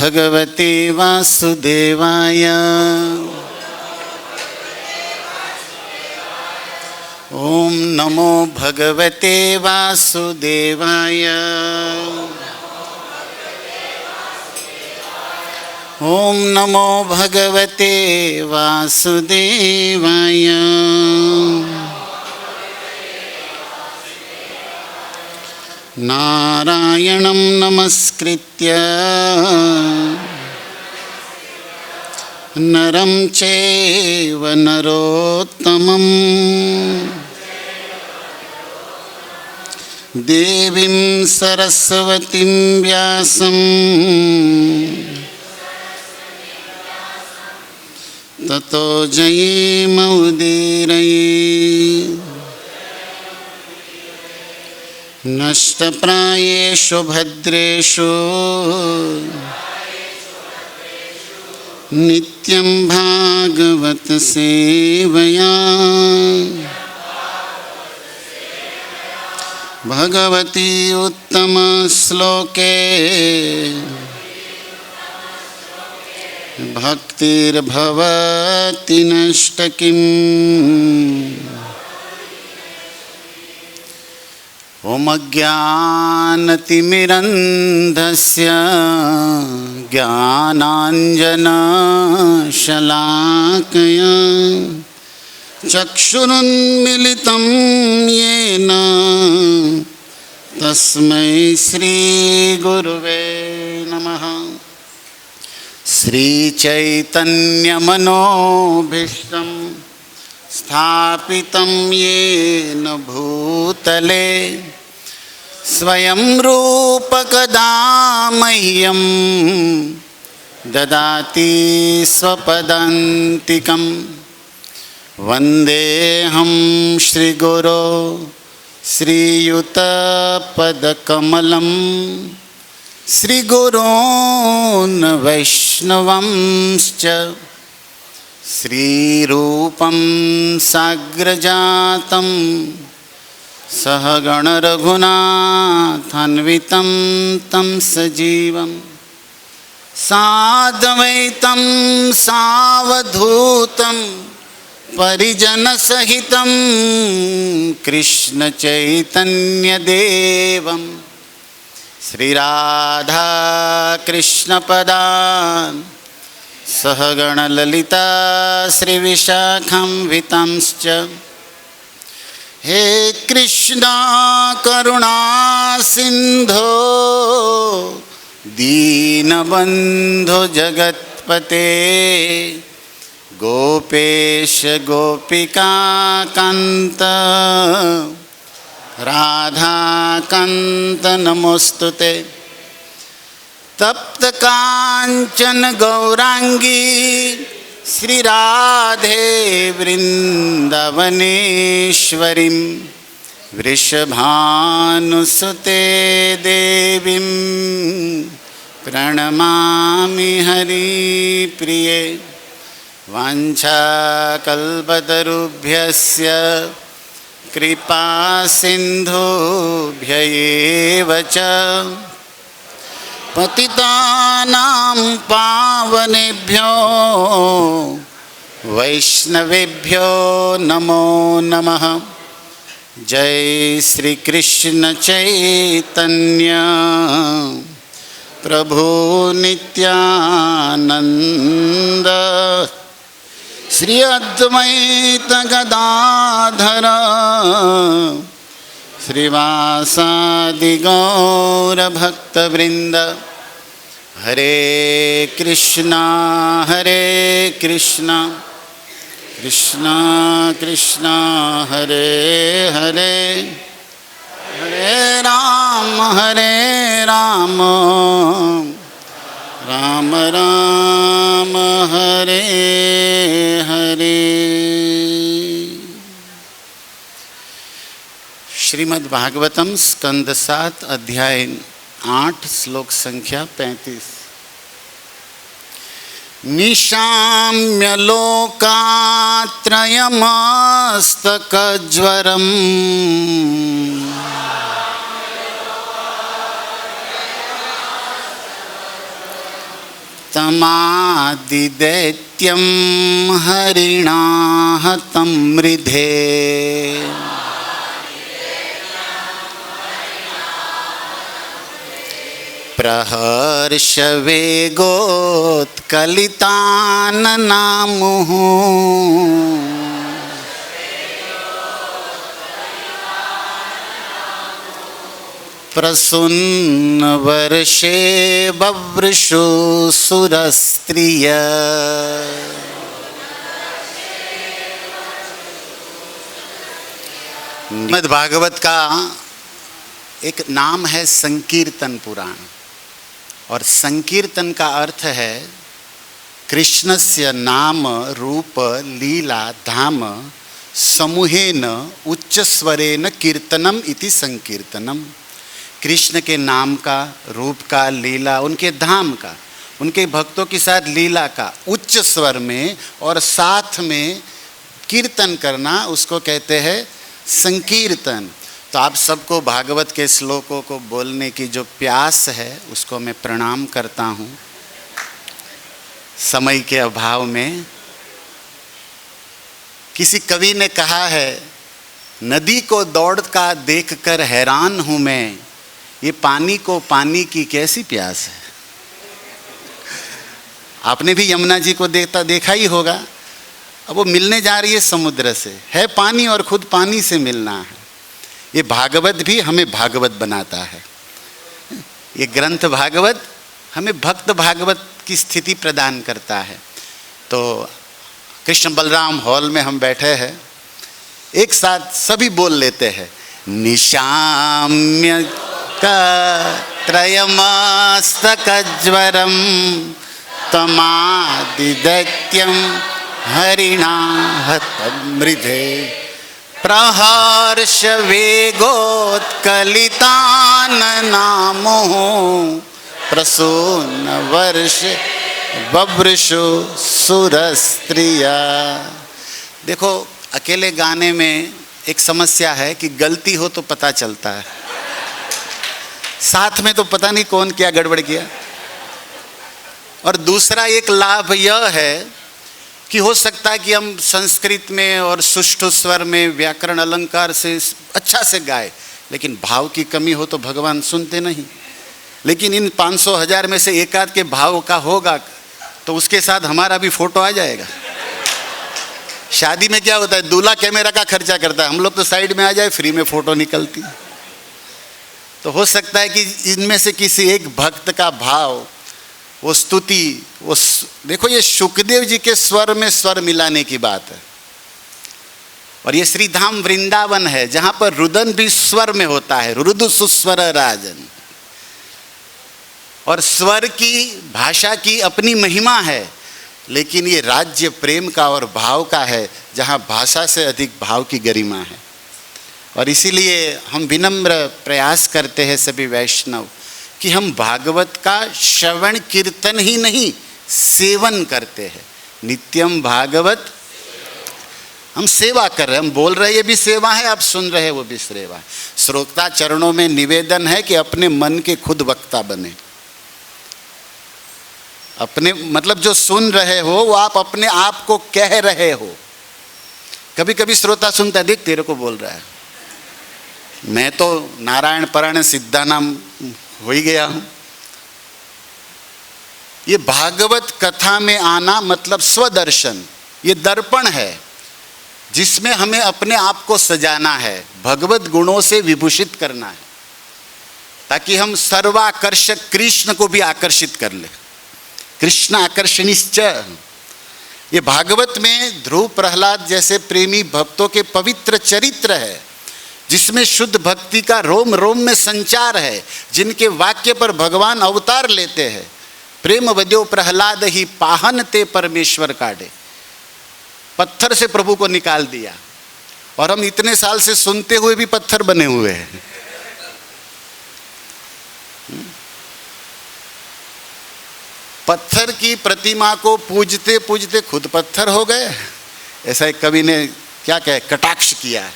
भगवते वासुदेवाय। ओम नमो भगवते वासुदेवाय। ओम नमो भगवते वासुदेवाय। नारायणं नमस्कृत्य नरं चैव नरोत्तमं देवीं सरस्वतीं व्यासं ततो जयेमुदीरये। नष्टप्रायेषु भद्रेषु नित्यं भागवत सेवया। भगवती उत्तम श्लोके भक्तिर्भवति नष्टकिम्। ओम ज्ञानतिमिरन्धस्य ज्ञानाञ्जनशलाकया चक्षुरुन्मीलितं येन तस्मै श्रीगुरुवे नमः। श्रीचैतन्यमनोभीष्टं स्थापितं येन भूतले स्वयं रूप कदा मह्यं ददाति स्वपदान्तिकं। वन्देऽहं श्रीगुरो श्रीयुतपदकमलं श्रीगुरोन् वैष्णवंश्च। श्रीरूपं साग्रजातं सहगण रघुनाथान्वितं तं सजीवं साद्वैतं सावधूतं परिजनसहितं कृष्ण चैतन्यदेवं श्रीराधा कृष्णपदान् सहगण ललिता श्रीविशाखान्वितांश्च। हे कृष्णा करुणा सिंधो दीनबंधो जगत्पते गोपेश गोपिका कांत राधा कांत नमोस्तुते। तप्त कांचन गौरांगी श्री राधे वृंदावनेश्वरीं वृषभानुसुते देवीं प्रणमामि हरिप्रिये। वाञ्छाकल्पतरुभ्यस्य कृपा सिन्धुभ्य एव च पतितानां पावनेभ्यो वैष्णवेभ्यो नमो नमः। जय श्री कृष्ण चैतन्य प्रभु नित्यानंद श्री अद्वैत गदाधर श्रीवासादि गौर भक्तवृंद। हरे कृष्णा कृष्णा कृष्णा हरे हरे हरे राम राम राम हरे हरे। श्रीमद् भागवतम स्कंद 7 अध्याय 8 श्लोक संख्या 35। निशाम्य लोकात्रयमस्तकज्वरम् तमादिदैत्यं हरिणा हतं मृधे प्रहर्षवेगोत्कलिताननामुः प्रसून्नवर्षे बभ्रुषु सुरस्त्रिय। श्रीमद् भागवत का एक नाम है संकीर्तन पुराण, और संकीर्तन का अर्थ है कृष्णस्य नाम रूप लीला धाम समूहेन उच्चस्वरेण कीर्तनम इति संकीर्तनम। कृष्ण के नाम का, रूप का, लीला, उनके धाम का, उनके भक्तों के साथ लीला का उच्च स्वर में और साथ में कीर्तन करना, उसको कहते हैं संकीर्तन। तो आप सबको भागवत के श्लोकों को बोलने की जो प्यास है उसको मैं प्रणाम करता हूँ। समय के अभाव में किसी कवि ने कहा है, नदी को दौड़ता देखकर हैरान हूँ मैं, ये पानी को पानी की कैसी प्यास है। आपने भी यमुना जी को देखा ही होगा। अब वो मिलने जा रही है समुद्र से, है पानी और खुद पानी से मिलना है। ये भागवत भी हमें भागवत बनाता है। ये ग्रंथ भागवत हमें भक्त भागवत की स्थिति प्रदान करता है। तो कृष्ण बलराम हॉल में हम बैठे हैं, एक साथ सभी बोल लेते हैं, निशाम्य त्रयमस्तकज्वरं तमादिदैत्यं हरिणा हतं मृधे प्रहर्षवेगोत्कलिताननामुः प्रसून्नवर्षे बभ्रुषु सुरस्त्रिया। देखो, अकेले गाने में एक समस्या है कि गलती हो तो पता चलता है, साथ में तो पता नहीं कौन क्या गड़बड़ किया। और दूसरा एक लाभ यह है कि हो सकता है कि हम संस्कृत में और सुष्ठु स्वर में व्याकरण अलंकार से अच्छा से गाए, लेकिन भाव की कमी हो तो भगवान सुनते नहीं। लेकिन इन 500,000 में से एक आध के भाव का होगा तो उसके साथ हमारा भी फोटो आ जाएगा। शादी में क्या होता है, दूल्हा कैमरा का खर्चा करता है, हम लोग तो साइड में आ जाए, फ्री में फोटो निकलती। तो हो सकता है कि इनमें से किसी एक भक्त का भाव, वो स्तुति, वो देखो, ये शुकदेव जी के स्वर में स्वर मिलाने की बात है। और ये श्रीधाम वृंदावन है जहाँ पर रुदन भी स्वर में होता है, रुदु सुस्वर राजन। और स्वर की, भाषा की अपनी महिमा है, लेकिन ये राज्य प्रेम का और भाव का है, जहाँ भाषा से अधिक भाव की गरिमा है। और इसीलिए हम विनम्र प्रयास करते हैं सभी वैष्णव कि हम भागवत का श्रवण कीर्तन ही नहीं, सेवन करते हैं। नित्यम भागवत, हम सेवा कर रहे हैं, हम बोल रहे हैं ये भी सेवा है, आप सुन रहे हैं वो भी सेवा है। श्रोता चरणों में निवेदन है कि अपने मन के खुद वक्ता बने। अपने मतलब जो सुन रहे हो वो आप अपने आप को कह रहे हो। कभी कभी श्रोता सुनता है, देख तेरे को बोल रहा है, मैं तो नारायण परायण सिद्धा नाम हो ही गया हूं। ये भागवत कथा में आना मतलब स्वदर्शन, ये दर्पण है जिसमें हमें अपने आप को सजाना है, भगवत गुणों से विभूषित करना है, ताकि हम सर्वाकर्षक कृष्ण को भी आकर्षित कर ले। कृष्ण आकर्षणिश्च। ये भागवत में ध्रुव प्रहलाद जैसे प्रेमी भक्तों के पवित्र चरित्र है, जिसमें शुद्ध भक्ति का रोम रोम में संचार है, जिनके वाक्य पर भगवान अवतार लेते हैं। प्रेम वद्यो प्रहलाद ही पाहन ते परमेश्वर काढ़े, पत्थर से प्रभु को निकाल दिया, और हम इतने साल से सुनते हुए भी पत्थर बने हुए हैं। पत्थर की प्रतिमा को पूजते पूजते खुद पत्थर हो गए, ऐसा एक कवि ने क्या कहे, कटाक्ष किया है।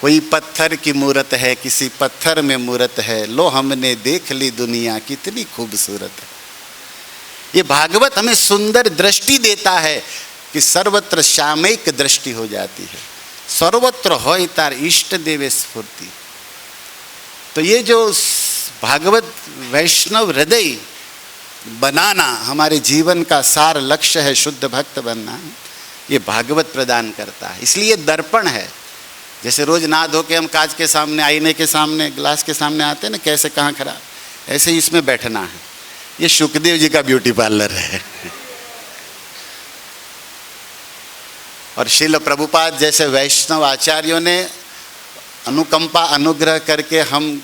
कोई पत्थर की मूरत है, किसी पत्थर में मूरत है, लो हमने देख ली दुनिया कितनी खूबसूरत है। ये भागवत हमें सुंदर दृष्टि देता है कि सर्वत्र सामयिक दृष्टि हो जाती है, सर्वत्र होय तार इष्ट देवे स्फूर्ति। तो ये जो भागवत वैष्णव हृदय बनाना हमारे जीवन का सार लक्ष्य है, शुद्ध भक्त बनना, ये भागवत प्रदान करता है। इसलिए दर्पण है। जैसे रोज नहा धो के हम कांच के सामने, आईने के सामने, ग्लास के सामने आते हैं ना, कैसे कहाँ खड़ा, ऐसे ही इसमें बैठना है। ये सुखदेव जी का ब्यूटी पार्लर है। और श्रील प्रभुपाद जैसे वैष्णव आचार्यों ने अनुकंपा अनुग्रह करके हम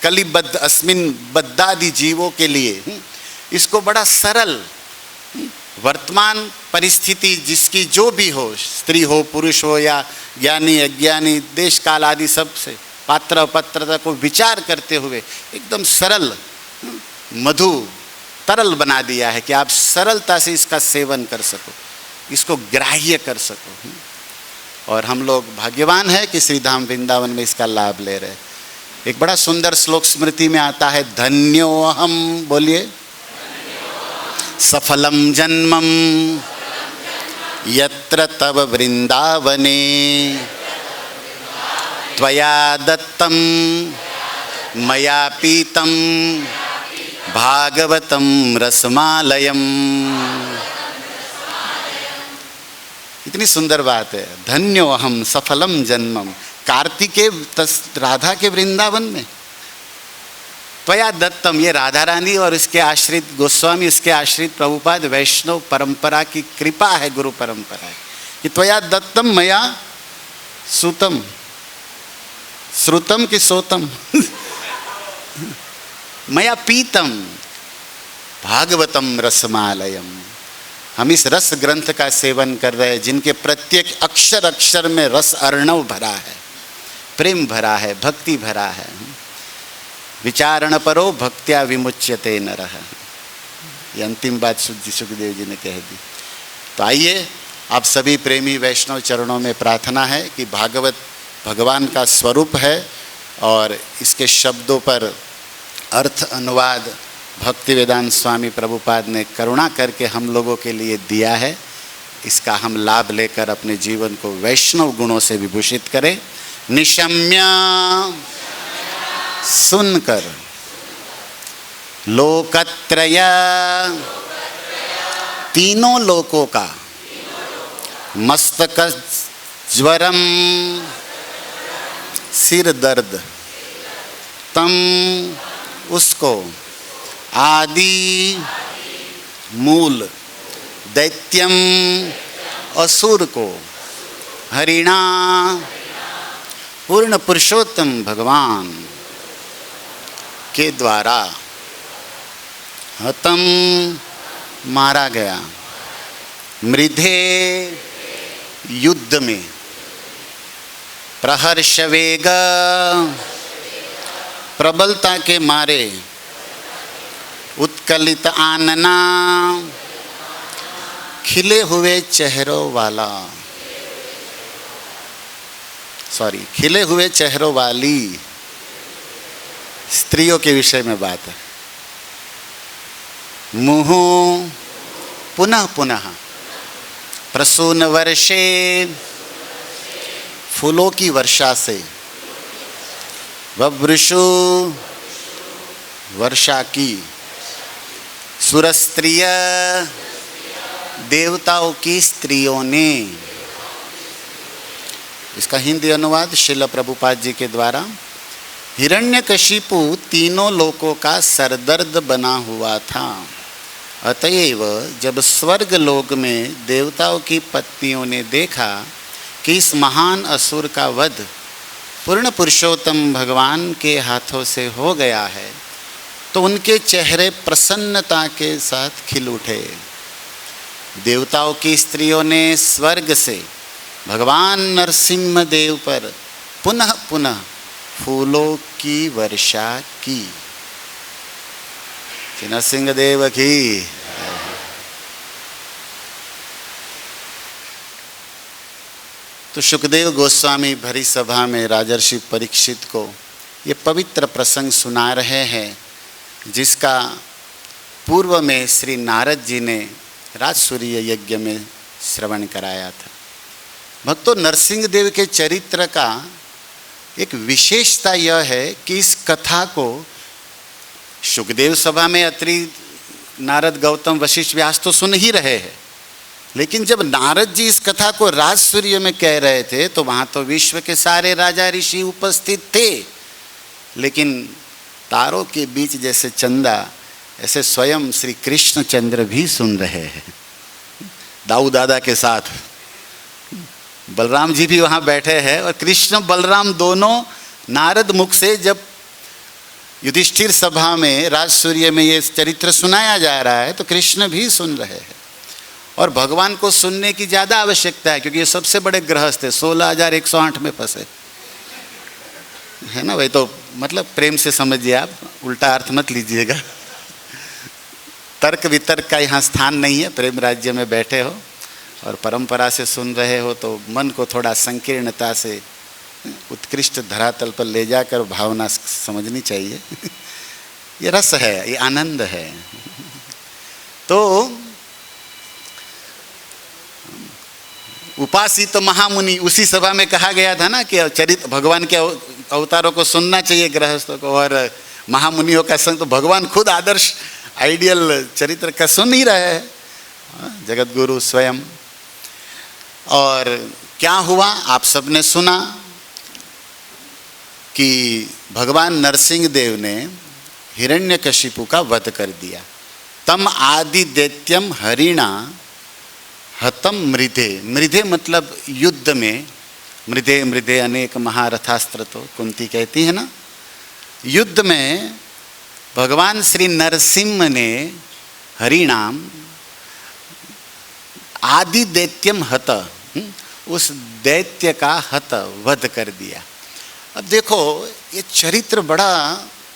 कलिबद्ध अस्मिन बद्धादि जीवों के लिए इसको बड़ा सरल, वर्तमान परिस्थिति जिसकी जो भी हो, स्त्री हो पुरुष हो या ज्ञानी अज्ञानी, देश काल आदि सब से पात्र अपात्रता को विचार करते हुए एकदम सरल, मधु तरल बना दिया है कि आप सरलता से इसका सेवन कर सको, इसको ग्राह्य कर सको। और हम लोग भाग्यवान है कि श्री धाम वृंदावन में इसका लाभ ले रहे हैं। एक बड़ा सुंदर श्लोक स्मृति में आता है, धन्योहम, बोलिए, सफलम जन्मम यत्र तव वृंदावने त्वया दत्तम मया पीतम भागवतम रसमालयम। इतनी सुंदर बात है, धन्यो अहम सफलम जन्मम, कार्तिकेय राधा के वृंदावन में, त्वया दत्तम, ये राधा रानी और इसके आश्रित गोस्वामी, इसके आश्रित प्रभुपाद वैष्णव परंपरा की कृपा है, गुरु परंपरा है कि त्वया दत्तम मया सुतम, श्रुतम कि सोतम मया पीतम भागवतम रसमालयम। हम इस रस ग्रंथ का सेवन कर रहे हैं जिनके प्रत्येक अक्षर अक्षर में रस अर्णव भरा है, प्रेम भरा है, भक्ति भरा है। विचारण परो भक्त्या विमुच्यते नरः, ये अंतिम बात सुखदेव जी ने कह दी। तो आइए, आप सभी प्रेमी वैष्णव चरणों में प्रार्थना है कि भागवत भगवान का स्वरूप है और इसके शब्दों पर अर्थ अनुवाद भक्ति वेदांत स्वामी प्रभुपाद ने करुणा करके हम लोगों के लिए दिया है। इसका हम लाभ लेकर अपने जीवन को वैष्णव गुणों से विभूषित करें। निशम्य सुनकर लोकत्रय, तीनों लोकों का, मस्तक ज्वरम, सिर दर्द, तम उसको, आदि मूल, दैत्यम असुर को, हरिणा पूर्ण पुरुषोत्तम भगवान के द्वारा हतम मारा गया, मृधे युद्ध में, प्रहर्ष वेग प्रबलता के मारे, उत्कलित आनना खिले हुए चेहरों वाला, खिले हुए चेहरों वाली स्त्रियों के विषय में बात है। मुहु पुनः पुनः, प्रसून वर्षे फूलों की वर्षा से, ववृषु वर्षा की, सुरस्त्रिय देवताओं की स्त्रियों ने। इसका हिंदी अनुवाद श्रील प्रभुपाद जी के द्वारा। हिरण्यकशिपु तीनों लोकों का सरदर्द बना हुआ था, अतएव जब स्वर्ग लोक में देवताओं की पत्नियों ने देखा कि इस महान असुर का वध पूर्ण पुरुषोत्तम भगवान के हाथों से हो गया है, तो उनके चेहरे प्रसन्नता के साथ खिल उठे। देवताओं की स्त्रियों ने स्वर्ग से भगवान नरसिंह देव पर पुनः पुनः फूलों की वर्षा की। नरसिंह देव की। तो सुखदेव गोस्वामी भरी सभा में राजर्षि परीक्षित को ये पवित्र प्रसंग सुना रहे हैं, जिसका पूर्व में श्री नारद जी ने राजसूर्य यज्ञ में श्रवण कराया था। भक्तों, नरसिंह देव के चरित्र का एक विशेषता यह है कि इस कथा को सुखदेव सभा में अत्रि, नारद, गौतम, वशिष्ठ, व्यास तो सुन ही रहे हैं, लेकिन जब नारद जी इस कथा को राजसूर्य में कह रहे थे तो वहाँ तो विश्व के सारे राजा ऋषि उपस्थित थे, लेकिन तारों के बीच जैसे चंदा, ऐसे स्वयं श्री कृष्णचंद्र भी सुन रहे हैं दाऊ दादा के साथ। बलराम जी भी वहाँ बैठे हैं और कृष्ण बलराम दोनों नारद मुख से जब युधिष्ठिर सभा में राजसूर्य में ये चरित्र सुनाया जा रहा है तो कृष्ण भी सुन रहे हैं। और भगवान को सुनने की ज़्यादा आवश्यकता है क्योंकि ये सबसे बड़े गृहस्थ है, 16,108 में फंसे है ना भाई। तो मतलब प्रेम से समझिए आप, उल्टा अर्थ मत लीजिएगा। तर्क वितर्क का यहाँ स्थान नहीं है। प्रेम राज्य में बैठे हो और परंपरा से सुन रहे हो तो मन को थोड़ा संकीर्णता से उत्कृष्ट धरातल पर ले जाकर भावना समझनी चाहिए। ये रस है, ये आनंद है। तो उपासित महामुनि, उसी सभा में कहा गया था ना कि चरित्र भगवान के अवतारों को सुनना चाहिए गृहस्थों को, और महामुनियों का संग। तो भगवान खुद आदर्श आइडियल चरित्र का सुन ही रहे हैं, जगत गुरु स्वयं। और क्या हुआ आप सबने सुना कि भगवान नरसिंह देव ने हिरण्यकशिपु का वध कर दिया। तम आदि दैत्यम हरिणा हतम मृधे। मृधे मतलब युद्ध में, मृधे मृधे अनेक महारथास्त्र, तो कुंती कहती है ना। युद्ध में भगवान श्री नरसिंह ने हरिणाम आदि दैत्यम हत, उस दैत्य का हत, वध कर दिया। अब देखो ये चरित्र बड़ा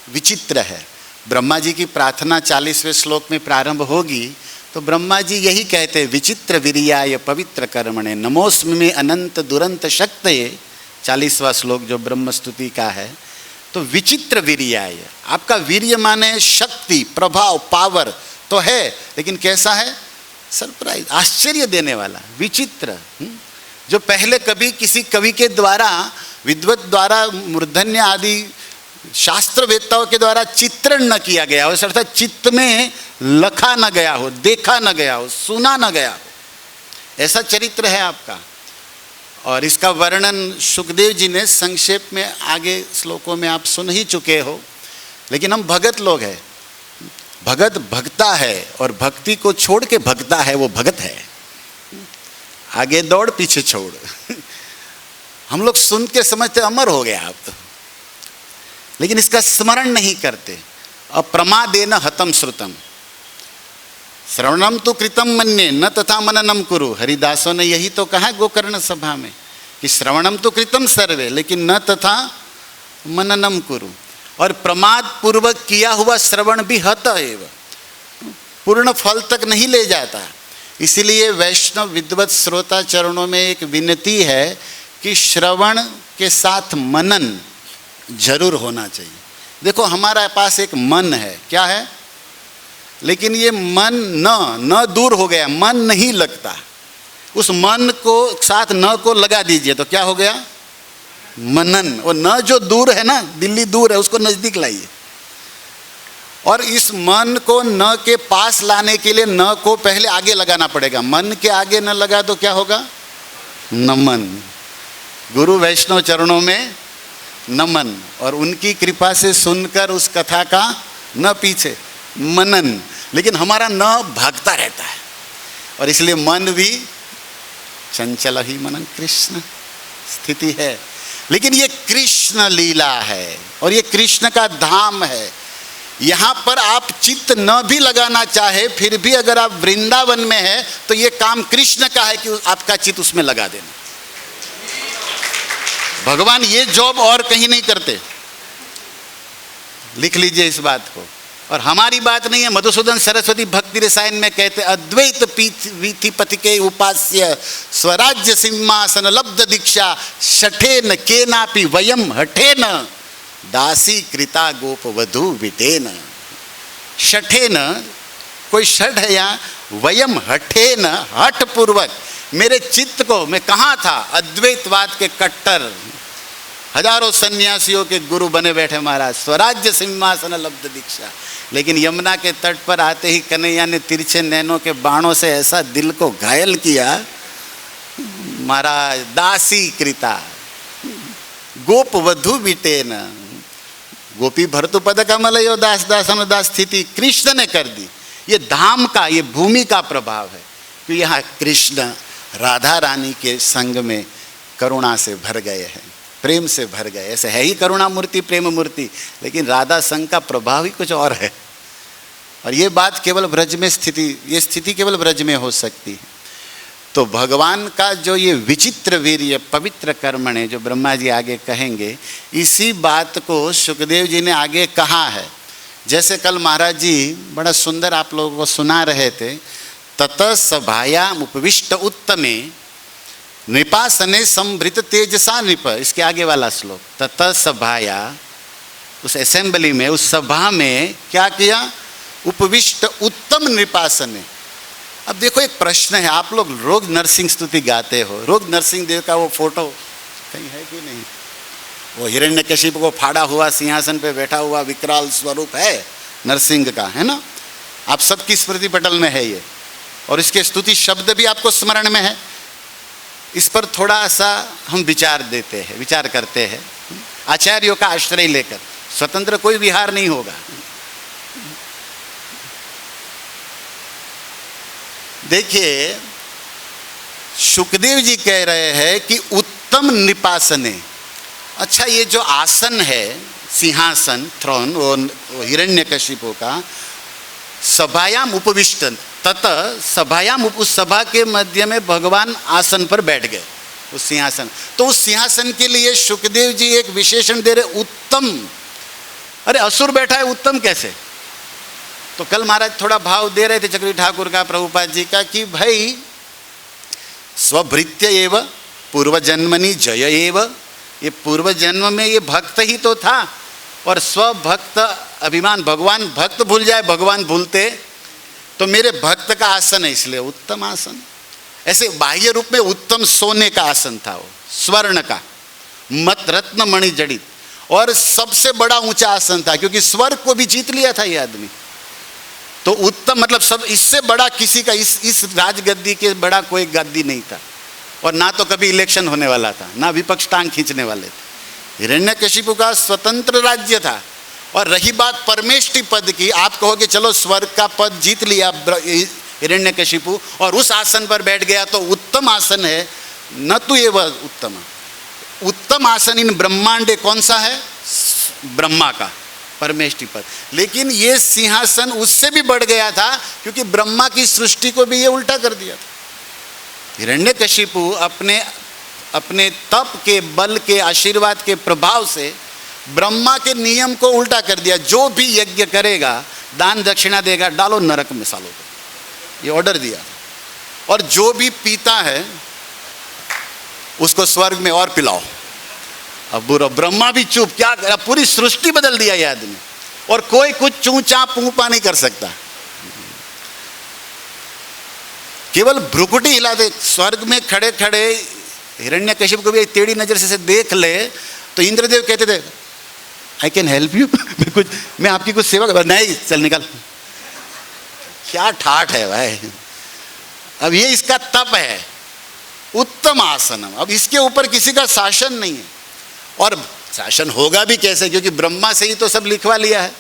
विचित्र है। ब्रह्मा जी की प्रार्थना 40वें श्लोक में प्रारंभ होगी तो ब्रह्मा जी यही कहते, विचित्र वीर्याय पवित्र कर्मणे नमोस्मि में अनंत दुरंत शक्तये। 40वां श्लोक जो ब्रह्म स्तुति का है। तो विचित्र वीर्याय, आपका वीर्य माने शक्ति, प्रभाव, पावर तो है, लेकिन कैसा है? सरप्राइज, आश्चर्य देने वाला, विचित्र, जो पहले कभी किसी कवि के द्वारा, विद्वत द्वारा, मूर्धन्य आदि शास्त्रवेत्ताओं के द्वारा चित्रण न किया गया हो, अर्थात चित्त में लखा न गया हो, देखा न गया हो, सुना न गया हो, ऐसा चरित्र है आपका। और इसका वर्णन सुखदेव जी ने संक्षेप में आगे श्लोकों में आप सुन ही चुके हो। लेकिन हम भगत लोग हैं, भगत भगता है और भक्ति को छोड़ के भगता है, वो भगत है। आगे दौड़ पीछे छोड़। हम लोग सुन के समझते अमर हो गया आप तो, लेकिन इसका स्मरण नहीं करते। अप्रमादेन हतम श्रुतम श्रवणम तो कृतम मन्ये न तथा मननम कुरु। हरिदासों ने यही तो कहा गोकर्ण सभा में कि श्रवणम तो कृतम सर्वे लेकिन न तथा मननम कुरु। और प्रमाद पूर्वक किया हुआ श्रवण भी हत एव, पूर्ण फल तक नहीं ले जाता। इसीलिए वैष्णव विद्वत श्रोता चरणों में एक विनती है कि श्रवण के साथ मनन जरूर होना चाहिए। देखो हमारा पास एक मन है, क्या है? लेकिन ये मन न दूर हो गया, मन नहीं लगता। उस मन को साथ न को लगा दीजिए तो क्या हो गया? मनन। और न जो दूर है ना, दिल्ली दूर है, उसको नजदीक लाइए। और इस मन को न के पास लाने के लिए न को पहले आगे लगाना पड़ेगा। मन के आगे न लगा तो क्या होगा? नमन। गुरु वैष्णव चरणों में नमन, और उनकी कृपा से सुनकर उस कथा का न पीछे मनन। लेकिन हमारा न भागता रहता है और इसलिए मन भी चंचल ही मनन कृष्ण स्थिति है। लेकिन ये कृष्ण लीला है और ये कृष्ण का धाम है। यहाँ पर आप चित्त न भी लगाना चाहे फिर भी अगर आप वृंदावन में है तो ये काम कृष्ण का है कि आपका चित्त उसमें लगा देना। भगवान ये जॉब और कहीं नहीं करते, लिख लीजिए इस बात को। और हमारी बात नहीं है, मधुसूदन सरस्वती भक्ति रसायन में कहते अद्वैत वीथिपति के उपास्य स्वराज्य सिंहासन लब्ध दीक्षा शठेन केनापि वयम हठेन दासी कृता गोप वधु विटेन। शठेन कोई षड है यहाँ? वयम हठे न, हठ पूर्वक मेरे चित्त को, मैं कहाँ था? अद्वैतवाद के कट्टर हजारों सन्यासियों के गुरु बने बैठे महाराज, स्वराज्य सिंहासन लब्ध दीक्षा। लेकिन यमुना के तट पर आते ही कन्हैया ने तिरछे नैनों के बाणों से ऐसा दिल को घायल किया महाराज, दासी कृता गोप वधु बिटेन, गोपी भरतु पद कमलयो दास दास अनुदास स्थिति कृष्ण ने कर दी। ये धाम का, ये भूमि का प्रभाव है कि यहाँ कृष्ण राधा रानी के संग में करुणा से भर गए हैं, प्रेम से भर गए। ऐसे है ही करुणा मूर्ति, प्रेम मूर्ति, लेकिन राधा संग का प्रभाव ही कुछ और है। और ये बात केवल ब्रज में ये स्थिति केवल ब्रज में हो सकती है। तो भगवान का जो ये विचित्र वीर्य पवित्र कर्म है, जो ब्रह्मा जी आगे कहेंगे, इसी बात को सुखदेव जी ने आगे कहा है। जैसे कल महाराज जी बड़ा सुंदर आप लोगों को सुना रहे थे, ततः सभायाम उपविष्ट उत्तमे नृपासने संभृत तेजसा नृप, इसके आगे वाला श्लोक, ततः सभाया, उस असेंबली में, उस सभा में क्या किया? उपविष्ट उत्तम नृपासने। अब देखो एक प्रश्न है, आप लोग रोग नरसिंह स्तुति गाते हो, रोग नरसिंह देव का वो फोटो कहीं है कि नहीं? वो हिरण्यकशिप को फाड़ा हुआ सिंहासन पे बैठा हुआ विकराल स्वरूप है नरसिंह का, है ना? आप सबकी स्मृति पटल में है ये, और इसके स्तुति शब्द भी आपको स्मरण में है। इस पर थोड़ा सा हम विचार देते हैं, विचार करते हैं आचार्यों का आश्रय लेकर। स्वतंत्र कोई विहार नहीं होगा। देखिए सुखदेव जी कह रहे हैं कि उत्तम निपासने। अच्छा, ये जो आसन है, सिंहासन, थ्रोन, वो हिरण्यकशिपु का, सभायाम उपविष्टन, ततः सभायाम, उस सभा के मध्य में भगवान आसन पर बैठ गए, उस सिंहासन। तो उस सिंहासन के लिए सुखदेव जी एक विशेषण दे रहे, उत्तम। अरे असुर बैठा है, उत्तम कैसे? तो कल महाराज थोड़ा भाव दे रहे थे चक्रवर्ती ठाकुर का, प्रभुपाद जी का, कि भाई स्वभृत्य एव पूर्वजन्मनि जय एव, ये पूर्व जन्म में ये भक्त ही तो था, और स्वभक्त अभिमान, भगवान भक्त भूल जाए, भगवान भूलते, तो मेरे भक्त का आसन है, इसलिए उत्तम आसन। ऐसे बाह्य रूप में उत्तम सोने का आसन था, वो स्वर्ण का, मत रत्न मणि जड़ित, और सबसे बड़ा ऊंचा आसन था, क्योंकि स्वर्ग को भी जीत लिया था ये आदमी। तो उत्तम मतलब सब, इससे बड़ा किसी का, इस राजगद्दी के बड़ा कोई गद्दी नहीं था, और ना तो कभी इलेक्शन होने वाला था, ना विपक्ष टांग खींचने वाले थे। हिरण्यकशिपु का स्वतंत्र राज्य था। और रही बात परमेष्टि पद की, आप कहोगे चलो स्वर्ग का पद जीत लिया हिरण्यकशिपु और उस आसन पर बैठ गया, तो उत्तम आसन है, न तो ये वह उत्तम। उत्तम आसन इन ब्रह्मांडे कौन सा है? ब्रह्मा का परमेष्टि पद। लेकिन ये सिंहासन उससे भी बढ़ गया था, क्योंकि ब्रह्मा की सृष्टि को भी ये उल्टा कर दिया था। हिरण्यकशिपु अपने तप के बल के, आशीर्वाद के प्रभाव से ब्रह्मा के नियम को उल्टा कर दिया। जो भी यज्ञ करेगा, दान दक्षिणा देगा, डालो नरक में सालों को, ये ऑर्डर दिया। और जो भी पीता है उसको स्वर्ग में और पिलाओ। अब बुरा ब्रह्मा भी चुप, क्या करा, पूरी सृष्टि बदल दिया ये आदमी, और कोई कुछ चूचा पूपा नहीं कर सकता। केवल भ्रुकुटी हिला दे, स्वर्ग में खड़े खड़े हिरण्यकशिपु को भी टेढ़ी नजर से देख ले, तो इंद्रदेव कहते थे आई कैन हेल्प यू, मैं आपकी कुछ सेवा कर, नहीं चल निकल। क्या ठाठ है भाई। अब ये इसका तप है, उत्तम आसनम। अब इसके ऊपर किसी का शासन नहीं है, और शासन होगा भी कैसे, क्योंकि ब्रह्मा से ही तो सब लिखवा लिया है।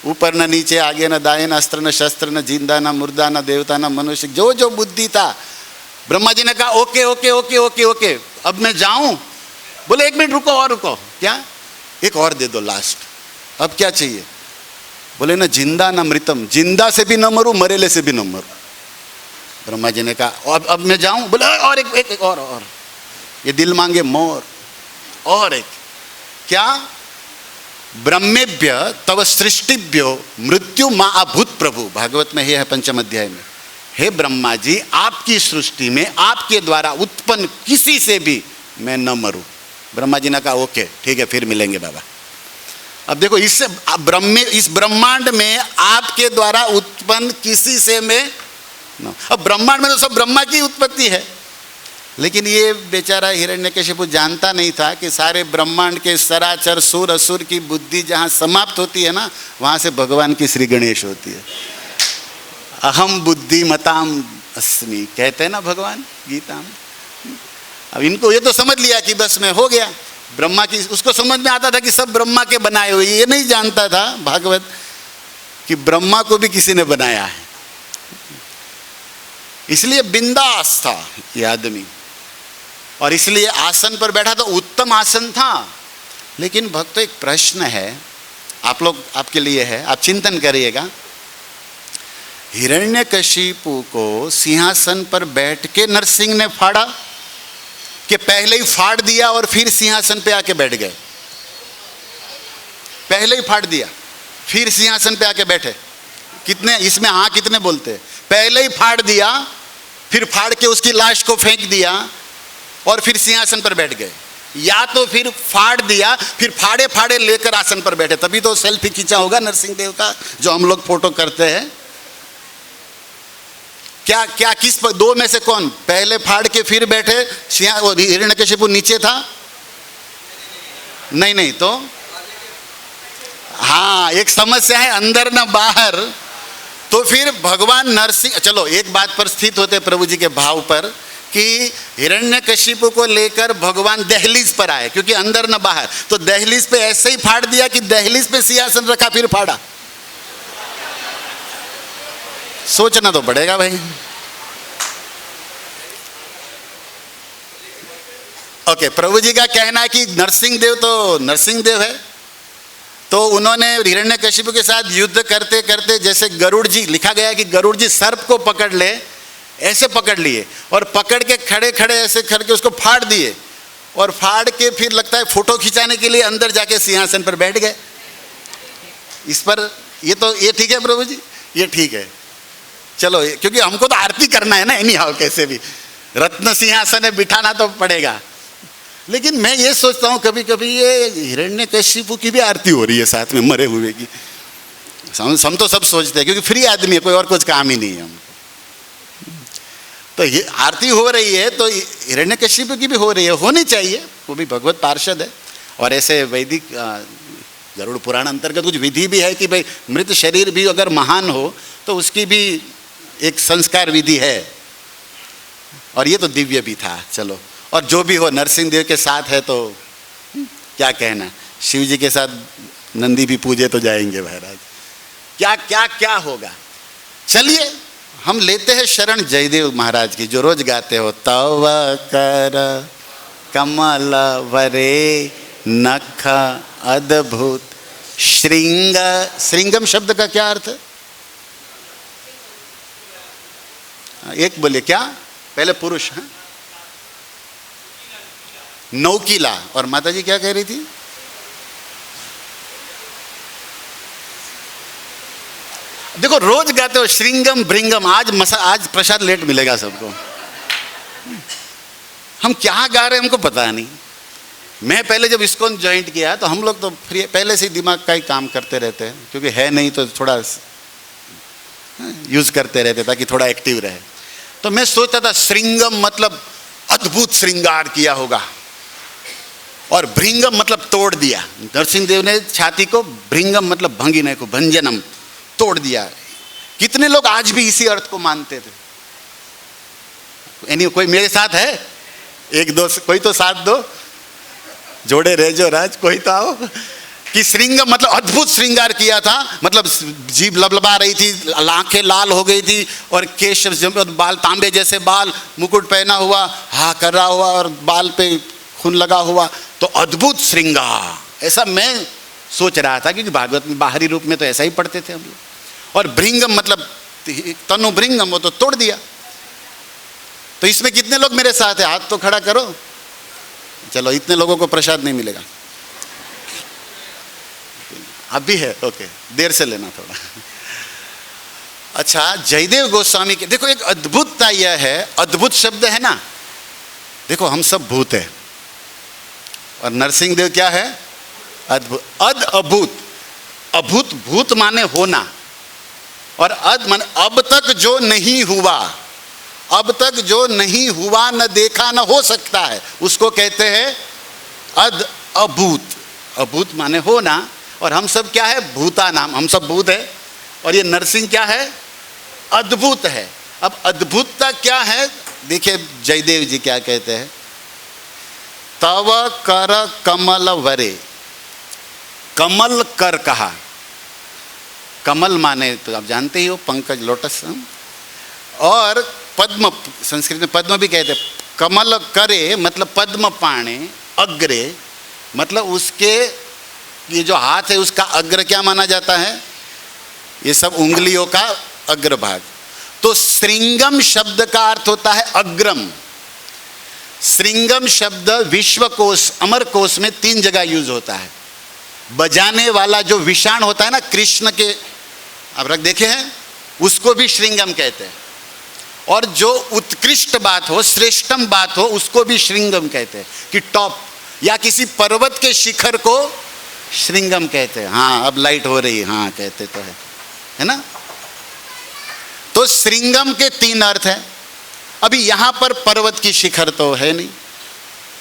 ऊपर न नीचे, आगे न दाएं, न अस्त्र न शस्त्र, न जिंदा न मुर्दा, न देवता न मनुष्य, जो जो बुद्धि था। ब्रह्मा जी ने कहा okay okay okay okay okay, अब मैं जाऊं? बोले एक मिनट रुको, और रुको। क्या? एक और दे दो लास्ट। अब क्या चाहिए? बोले न जिंदा न मृतम, जिंदा से भी न मरूं, मरेले से भी न मरूं। ब्रह्मा जी ने कहा अब मैं जाऊं? बोले और एक और। ये दिल मांगे मोर। और एक क्या? ब्रह्मेभ्य तव सृष्टिभ्यो मृत्यु मां अभूत प्रभु, भागवत में है पंचम अध्याय में। हे ब्रह्मा जी, आपकी सृष्टि में आपके द्वारा उत्पन्न किसी से भी मैं न मरूं। ब्रह्मा जी ने कहा ओके ठीक है, फिर मिलेंगे बाबा। अब देखो इस ब्रह्मांड में आपके द्वारा उत्पन्न किसी से मैं अब ब्रह्मांड में तो सब ब्रह्मा की उत्पत्ति है, लेकिन ये बेचारा हिरण्यकशिपु जानता नहीं था कि सारे ब्रह्मांड के सराचर सुर असुर की बुद्धि जहाँ समाप्त होती है ना, वहाँ से भगवान की श्री गणेश होती है। अहम बुद्धिमताम अस्मि कहते हैं ना भगवान गीता में। अब इनको ये तो समझ लिया कि बस में हो गया, ब्रह्मा की, उसको समझ में आता था कि सब ब्रह्मा के बनाए हुए, ये नहीं जानता था भागवत कि ब्रह्मा को भी किसी ने बनाया है। इसलिए बिंदास था ये आदमी, और इसलिए आसन पर बैठा तो उत्तम आसन था। लेकिन भक्तों एक प्रश्न है, आप लोग, आपके लिए है, आप चिंतन करिएगा। हिरण्यकशिपु को सिंहासन पर बैठ के नरसिंह ने फाड़ा कि पहले ही फाड़ दिया और फिर सिंहासन पे आके बैठ गए? पहले ही फाड़ दिया फिर सिंहासन पे आके बैठे। कितने इसमें हाँ कितने बोलते हैं? पहले ही फाड़ दिया, फिर फाड़ के उसकी लाश को फेंक दिया और फिर सिंहासन पर बैठ गए, या तो फिर फाड़ दिया फिर फाड़े फाड़े लेकर आसन पर बैठे। तभी तो सेल्फी खींचा होगा नरसिंह देव का जो हम लोग फोटो करते हैं। क्या क्या किस पर, दो में से कौन? पहले फाड़ के फिर बैठे, हिरण्यकशिपु नीचे था? नहीं तो हाँ, एक समस्या है अंदर ना बाहर। तो फिर भगवान नरसिंह, चलो एक बात पर स्थित होते प्रभु जी के भाव पर कि हिरण्यकशिपु को लेकर भगवान दहलीज पर आए, क्योंकि अंदर ना बाहर। तो दहलीज पे ऐसे ही फाड़ दिया कि दहलीज पे सिंहासन रखा फिर फाड़ा। सोचना तो पड़ेगा भाई। ओके, प्रभु जी का कहना है कि नरसिंह देव तो नरसिंह देव है, तो उन्होंने हिरण्यकशिपु के साथ युद्ध करते करते, जैसे गरुड़ जी, लिखा गया कि गरुड़ जी सर्प को पकड़ ले, ऐसे पकड़ लिए और पकड़ के खड़े खड़े ऐसे करके उसको फाड़ दिए, और फाड़ के फिर लगता है फोटो खिंचाने के लिए अंदर जाके सिंहासन पर बैठ गए। इस पर ये ठीक है प्रभु जी, ये ठीक है, चलो, क्योंकि हमको तो आरती करना है ना, एनी हाउ कैसे भी रत्न सिंहासन है, बिठाना तो पड़ेगा। लेकिन मैं ये सोचता हूँ कभी कभी ये हिरण्यकशिपु की भी आरती हो रही है साथ में मरे हुए की। हम तो सब सोचते हैं क्योंकि फ्री आदमी है, कोई और कुछ काम ही नहीं है हमको। तो ये आरती हो रही है तो हिरण्यकशिपु की भी हो रही है, होनी चाहिए, वो भी भगवत पार्षद है। और ऐसे वैदिक गरुड़ पुराण अंतर्गत कुछ विधि भी है कि भाई मृत शरीर भी अगर महान हो तो उसकी भी एक संस्कार विधि है, और ये तो दिव्य भी था। चलो, और जो भी हो नरसिंह देव के साथ है तो क्या कहना, शिव जी के साथ नंदी भी पूजे तो जाएंगे महाराज, क्या क्या क्या होगा। चलिए हम लेते हैं शरण जयदेव महाराज की, जो रोज गाते हो, तव कर कमल वरे नख अद्भुत श्रृंग। श्रृंगम शब्द का क्या अर्थ है? एक बोले क्या, पहले पुरुष है, नौकीला। और माता जी क्या कह रही थी? देखो रोज गाते हो श्रृंगम भृंगम। आज प्रसाद लेट मिलेगा सबको। हम क्या गा रहे हैं हमको पता नहीं। मैं पहले जब ISKCON ज्वाइंट किया तो हम लोग तो फ्री, पहले से दिमाग का ही काम करते रहते हैं, क्योंकि है नहीं तो थोड़ा यूज करते रहते ताकि थोड़ा एक्टिव रहे। तो मैं सोचता था श्रृंगम मतलब अद्भुत श्रृंगार किया होगा, और भृंगम मतलब तोड़ दिया। नरसिंह देव ने छाती को, भृंगम मतलब भंगिने को, भंजनम, तोड़ दिया। कितने लोग आज भी इसी अर्थ को मानते थे? कोई मेरे साथ है? एक दो, कोई तो साथ दो, जोड़े रह जो राज, कोई तो आओ। कि श्रृंगम मतलब अद्भुत श्रृंगार किया था, मतलब जीभ लबलबा रही थी, आंखें लाल हो गई थी, और केश बाल तांबे जैसे बाल, मुकुट पहना हुआ, हा कर रहा हुआ, और बाल पे खून लगा हुआ, तो अद्भुत श्रृंगार, ऐसा मैं सोच रहा था। क्योंकि भागवत में बाहरी रूप में तो ऐसा ही पढ़ते थे हम लोग। और भृंगम मतलब तनु भृंगम, वो तो तोड़ दिया। तो इसमें कितने लोग मेरे साथ है? हाथ तो खड़ा करो। चलो, इतने लोगों को प्रसाद नहीं मिलेगा। अब भी है, ओके, देर से लेना थोड़ा। अच्छा, जयदेव गोस्वामी के देखो एक अद्भुतता यह है, अद्भुत शब्द है ना। देखो हम सब भूत है, और नरसिंह देव क्या है? अद्भुत, अद अभूत, अभूत भूत माने होना, और अद माने अब तक जो नहीं हुआ, अब तक जो नहीं हुआ, न देखा न हो सकता है, उसको कहते हैं अद अभूत। अभूत माने होना, और हम सब क्या है, भूता नाम, हम सब भूत है, और ये नरसिंह क्या है, अद्भुत है। अब अद्भुतता क्या है, देखिए जयदेव जी क्या कहते हैं, तव कर कमल वरे, कमल कर कहा, कमल माने तो आप जानते ही हो पंकज, लोटस, और पद्म, संस्कृत में पद्म भी कहते हैं, कमल करे मतलब पद्म पाणे, अग्रे मतलब उसके ये जो हाथ है उसका अग्र क्या माना जाता है, ये सब उंगलियों का अग्रभाग। तो श्रृंगम शब्द का अर्थ होता है अग्रम। श्रृंगम शब्द विश्वकोश, अमरकोश में 3 जगह यूज होता है। बजाने वाला जो विषाण होता है ना कृष्ण के, आप रख देखे हैं, उसको भी श्रृंगम कहते हैं, और जो उत्कृष्ट बात हो, श्रेष्ठम बात हो, उसको भी श्रृंगम कहते हैं, कि टॉप, या किसी पर्वत के शिखर को श्रृंगम कहते हैं। हाँ अब लाइट हो रही है, हाँ कहते तो है ना। तो श्रृंगम के 3 अर्थ हैं। अभी यहां पर पर्वत की शिखर तो है नहीं,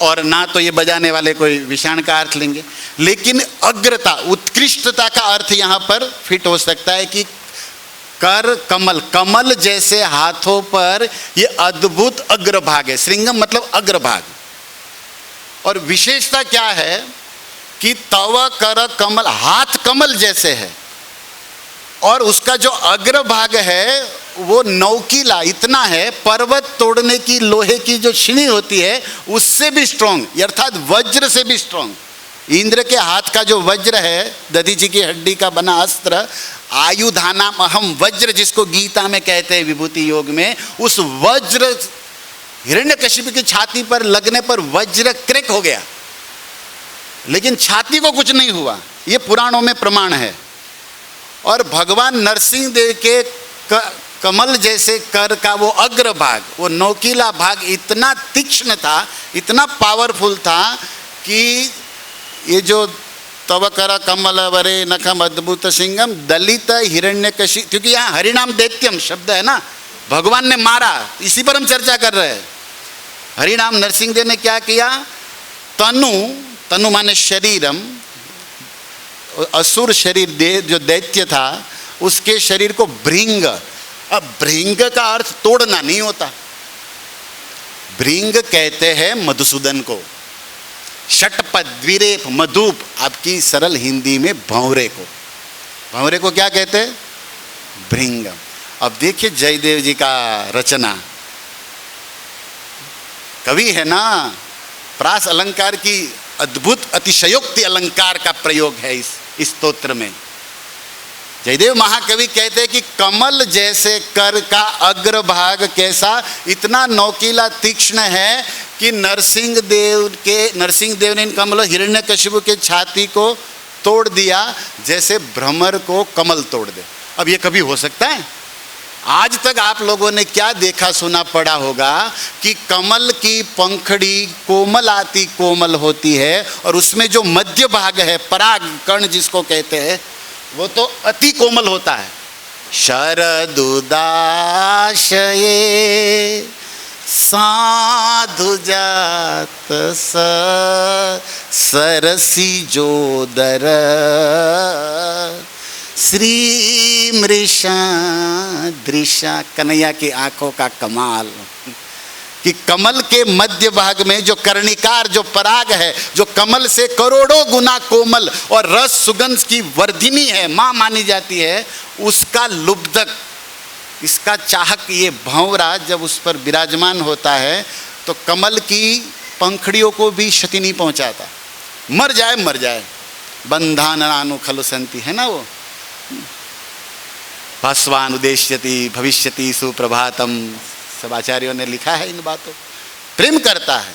और ना तो ये बजाने वाले कोई विषाण का अर्थ लेंगे, लेकिन अग्रता, उत्कृष्टता का अर्थ यहां पर फिट हो सकता है कि कर कमल, कमल जैसे हाथों पर ये अद्भुत अग्रभाग है। श्रृंगम मतलब अग्रभाग, और विशेषता क्या है कि तव कर कमल, हाथ कमल जैसे है, और उसका जो अग्रभाग है वो नौकीला इतना है, पर्वत तोड़ने की लोहे की जो छीनी होती है उससे भी स्ट्रांग, अर्थात वज्र से भी स्ट्रांग। इंद्र के हाथ का जो वज्र है, दधीची की हड्डी का बना अस्त्र, आयुधानाम अहम वज्र, जिसको गीता में कहते हैं विभूति योग में, उस वज्र हिरण्यकशिपु की छाती पर लगने पर वज्र क्रैक हो गया, लेकिन छाती को कुछ नहीं हुआ, ये पुराणों में प्रमाण है। और भगवान नरसिंह देव के कमल जैसे कर का वो अग्रभाग, वो नौकीला भाग इतना तीक्ष्ण था, इतना पावरफुल था कि ये जो तव कर कमल वरे नखम अद्भुत सिंगम दलित हिरण्यकशि, क्योंकि यहाँ हरिनाम दैत्यम शब्द है ना, भगवान ने मारा, इसी पर हम चर्चा कर रहे हैं। हरिनाम नरसिंह देव ने क्या किया, तनु, तनु माने शरीरम, असुर शरीर दे जो दैत्य था उसके शरीर को भृंग, अब भृंग का अर्थ तोड़ना नहीं होता, भृंग कहते हैं मधुसूदन को, षटपद द्विरेप मधुप, आपकी सरल हिंदी में भंवरे को, भंवरे को क्या कहते हैं, भृंग। अब देखिए जयदेव जी का रचना, कवि है ना, प्रास अलंकार की अद्भुत अतिशयोक्ति अलंकार का प्रयोग है इस स्तोत्र में। जयदेव महाकवि कहते हैं कि कमल जैसे कर का अग्रभाग कैसा, इतना नौकीला तीक्ष्ण है कि नरसिंह देव ने इन कमल हिरण्यकशिपु के छाती को तोड़ दिया, जैसे भ्रमर को कमल तोड़ दे। अब ये कभी हो सकता है? आज तक आप लोगों ने क्या देखा सुना पड़ा होगा कि कमल की पंखड़ी कोमलाति कोमल होती है, और उसमें जो मध्य भाग है पराग कर्ण जिसको कहते हैं, वो तो अति कोमल होता है। शरदुदाशये साधु जात सरसी जोदर श्री मृषा दृशा, कन्हैया की आंखों का कमाल कि कमल के मध्य भाग में जो कर्णिकार, जो पराग है, जो कमल से करोड़ों गुना कोमल और रस सुगंध की वर्धिनी है, मां मानी जाती है, उसका लुब्धक, इसका चाहक ये भंवरा जब उस पर विराजमान होता है तो कमल की पंखड़ियों को भी क्षति नहीं पहुंचाता। मर जाए मर जाए, बंधानानु खलु संति, है ना वो, भास्वान उदेश्यति भविष्यति सुप्रभातम, सब आचार्यों ने लिखा है इन बातों। प्रेम करता है,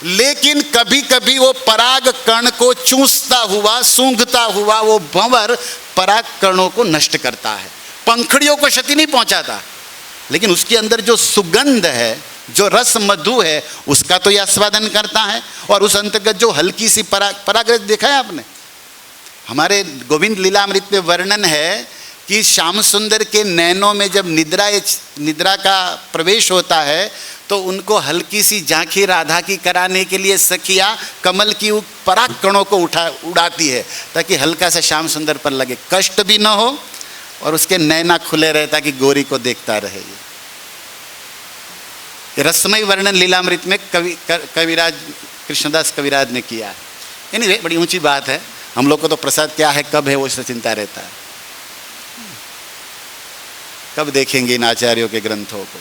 लेकिन कभी कभी वो पराग कण को चूसता हुआ, सूंघता हुआ वो भंवर पराग कणों को नष्ट करता है, पंखड़ियों को क्षति नहीं पहुंचाता, लेकिन उसके अंदर जो सुगंध है, जो रस मधु है, उसका तो यह आस्वादन करता है। और उस अंतर्गत जो हल्की सी पराग देखा है आपने, हमारे गोविंद लीलामृत में वर्णन है कि श्याम सुंदर के नैनों में जब निद्रा का प्रवेश होता है तो उनको हल्की सी झांकी राधा की कराने के लिए सखिया कमल की पराग कणों को उड़ाती है ताकि हल्का सा श्याम सुंदर पर लगे, कष्ट भी न हो और उसके नैना खुले रहे ताकि गोरी को देखता रहे। ये रसमय वर्णन लीलामृत में कविराज कृष्णदास कविराज ने किया है। एनीवे, बड़ी ऊंची बात है। हम लोग को तो प्रसाद क्या है, कब है, वो इससे चिंता रहता है, कब देखेंगे इन आचार्यों के ग्रंथों को।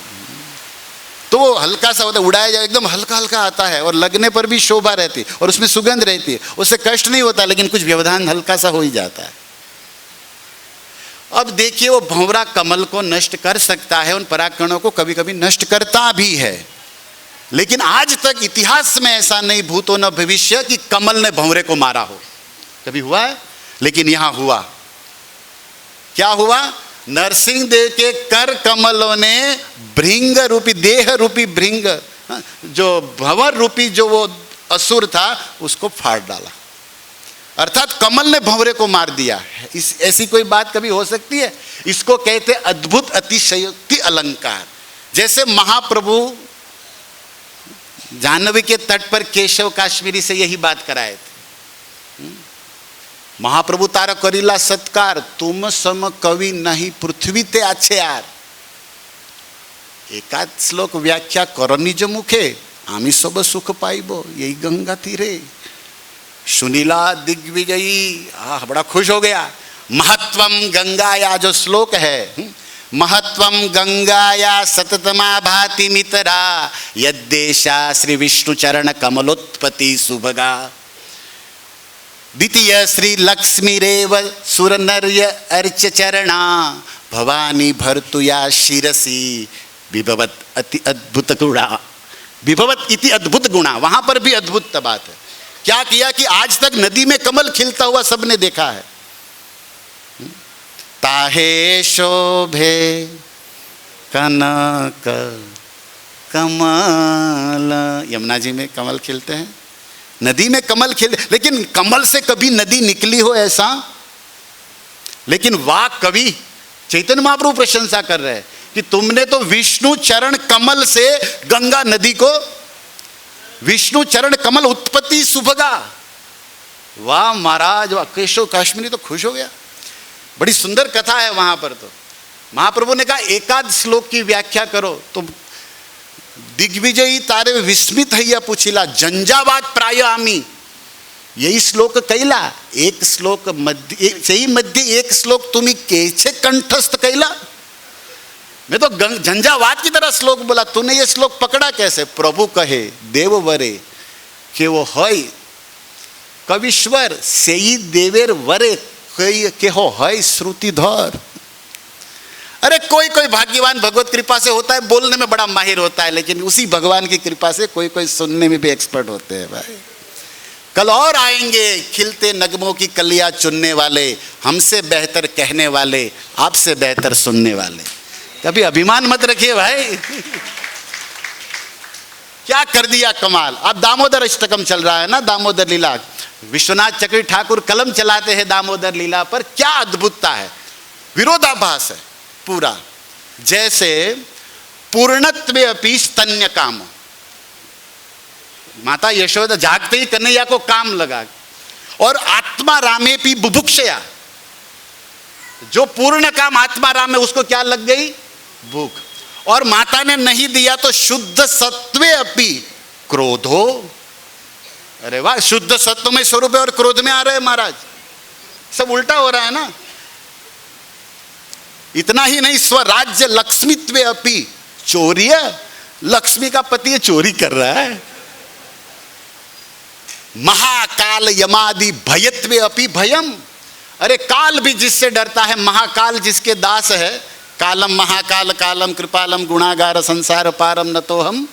तो वो हल्का सा होता है, उड़ाया जाए, एकदम हल्का हल्का आता है और लगने पर भी शोभा रहती है और उसमें सुगंध रहती है, उससे कष्ट नहीं होता, लेकिन कुछ व्यवधान हल्का सा हो ही जाता है। अब देखिए, वो भंवरा कमल को नष्ट कर सकता है, उन परागकणों को कभी कभी नष्ट करता भी है, लेकिन आज तक इतिहास में ऐसा नहीं, भूतो न भविष्य, कि कमल ने भंवरे को मारा हो। कभी हुआ है? लेकिन यहां हुआ। क्या हुआ? नरसिंह देव के कर कमलों ने भृंग रूपी, देह रूपी भृंग, जो भंवर रूपी जो वो असुर था, उसको फाड़ डाला। अर्थात कमल ने भंवरे को मार दिया। ऐसी कोई बात कभी हो सकती है? इसको कहते अद्भुत अतिशयोक्ति अलंकार। जैसे महाप्रभु जाह्नवी के तट पर केशव काश्मीरी से यही बात कराए थे। महाप्रभु तारा करीला सत्कार, तुम सम कवि नहीं पृथ्वी ते आछे यार। एकाद श्लोक व्याख्या करो निज मुखे, आमी सब सुख पाइबो, यही गंगा तीरे। सुनीला दिग्विजयी, बड़ा खुश हो गया। महत्वम गंगाया जो श्लोक है, महत्वम गंगाया सततमा भाति मितरा, यद्देशा श्री विष्णु चरण कमलोत्पत्ति सुभगा। द्वितीय श्री लक्ष्मी रेव सुर नर्य अर्च चरणा, भवानी भर्तुया शिरसी विभवत अति अद्भुत गुणा। विभवत इति अद्भुत गुणा, वहां पर भी अद्भुत बात है। क्या किया कि आज तक नदी में कमल खिलता हुआ सबने देखा है। ताहे शोभे कनक कमल, यमुना जी में कमल खिलते हैं, नदी में कमल खिलते, लेकिन कमल से कभी नदी निकली हो ऐसा? लेकिन वाह कवि चैतन्य महाप्रभु प्रशंसा कर रहे हैं कि तुमने तो विष्णु चरण कमल से गंगा नदी को, विष्णु चरण कमल उत्पत्ति सुभगा। वाह महाराज, वाह। केशव काश्मीरी तो खुश हो गया। बड़ी सुंदर कथा है वहां पर। तो महाप्रभु ने कहा एकाद श्लोक की व्याख्या करो, तो दिग्विजयी तारे विस्मित हैया पूछिला, जंजावाद प्राय आमी, यही श्लोक कैला, एक श्लोक मध्य सही मध्य एक श्लोक तुम्ही कैसे कंठस्थ कैला। मैं तो झंझावात की तरह श्लोक बोला, तूने ये श्लोक पकड़ा कैसे? प्रभु कहे देव वरे के वो है कविश्वर सेई देवेर वरे के हो है श्रुतिधर। अरे कोई कोई भाग्यवान भगवत कृपा से होता है, बोलने में बड़ा माहिर होता है, लेकिन उसी भगवान की कृपा से कोई कोई सुनने में भी एक्सपर्ट होते हैं भाई। कल और आएंगे खिलते नगमों की कलियां चुनने वाले, हमसे बेहतर कहने वाले, आपसे बेहतर सुनने वाले। कभी अभिमान मत रखिए भाई। क्या कर दिया कमाल। अब दामोदर अष्टकम चल रहा है ना, दामोदर लीला, विश्वनाथ चक्री ठाकुर कलम चलाते हैं दामोदर लीला पर। क्या अद्भुतता है, विरोधाभास है पूरा। जैसे पूर्णत्वे अपि स्तन्य काम, माता यशोदा जागते ही कन्हैया को काम लगा, और आत्मा रामे भी बुभुक्षया, जो पूर्ण काम आत्मा राम में उसको क्या लग गई? भूख। और माता ने नहीं दिया तो शुद्ध सत्वे अपि क्रोधो। अरे वाह, शुद्ध सत्व में स्वरूप है और क्रोध में आ रहे हैं महाराज। सब उल्टा हो रहा है ना। इतना ही नहीं, स्वराज्य लक्ष्मीत्वे अपि चोर्य, लक्ष्मी का पति चोरी कर रहा है। महाकाल यमादि भयत्वे अपि भयम, अरे काल भी जिससे डरता है, महाकाल जिसके दास है, कालम महाकाल कालम कृपालम गुणागार संसार पारम न तो हम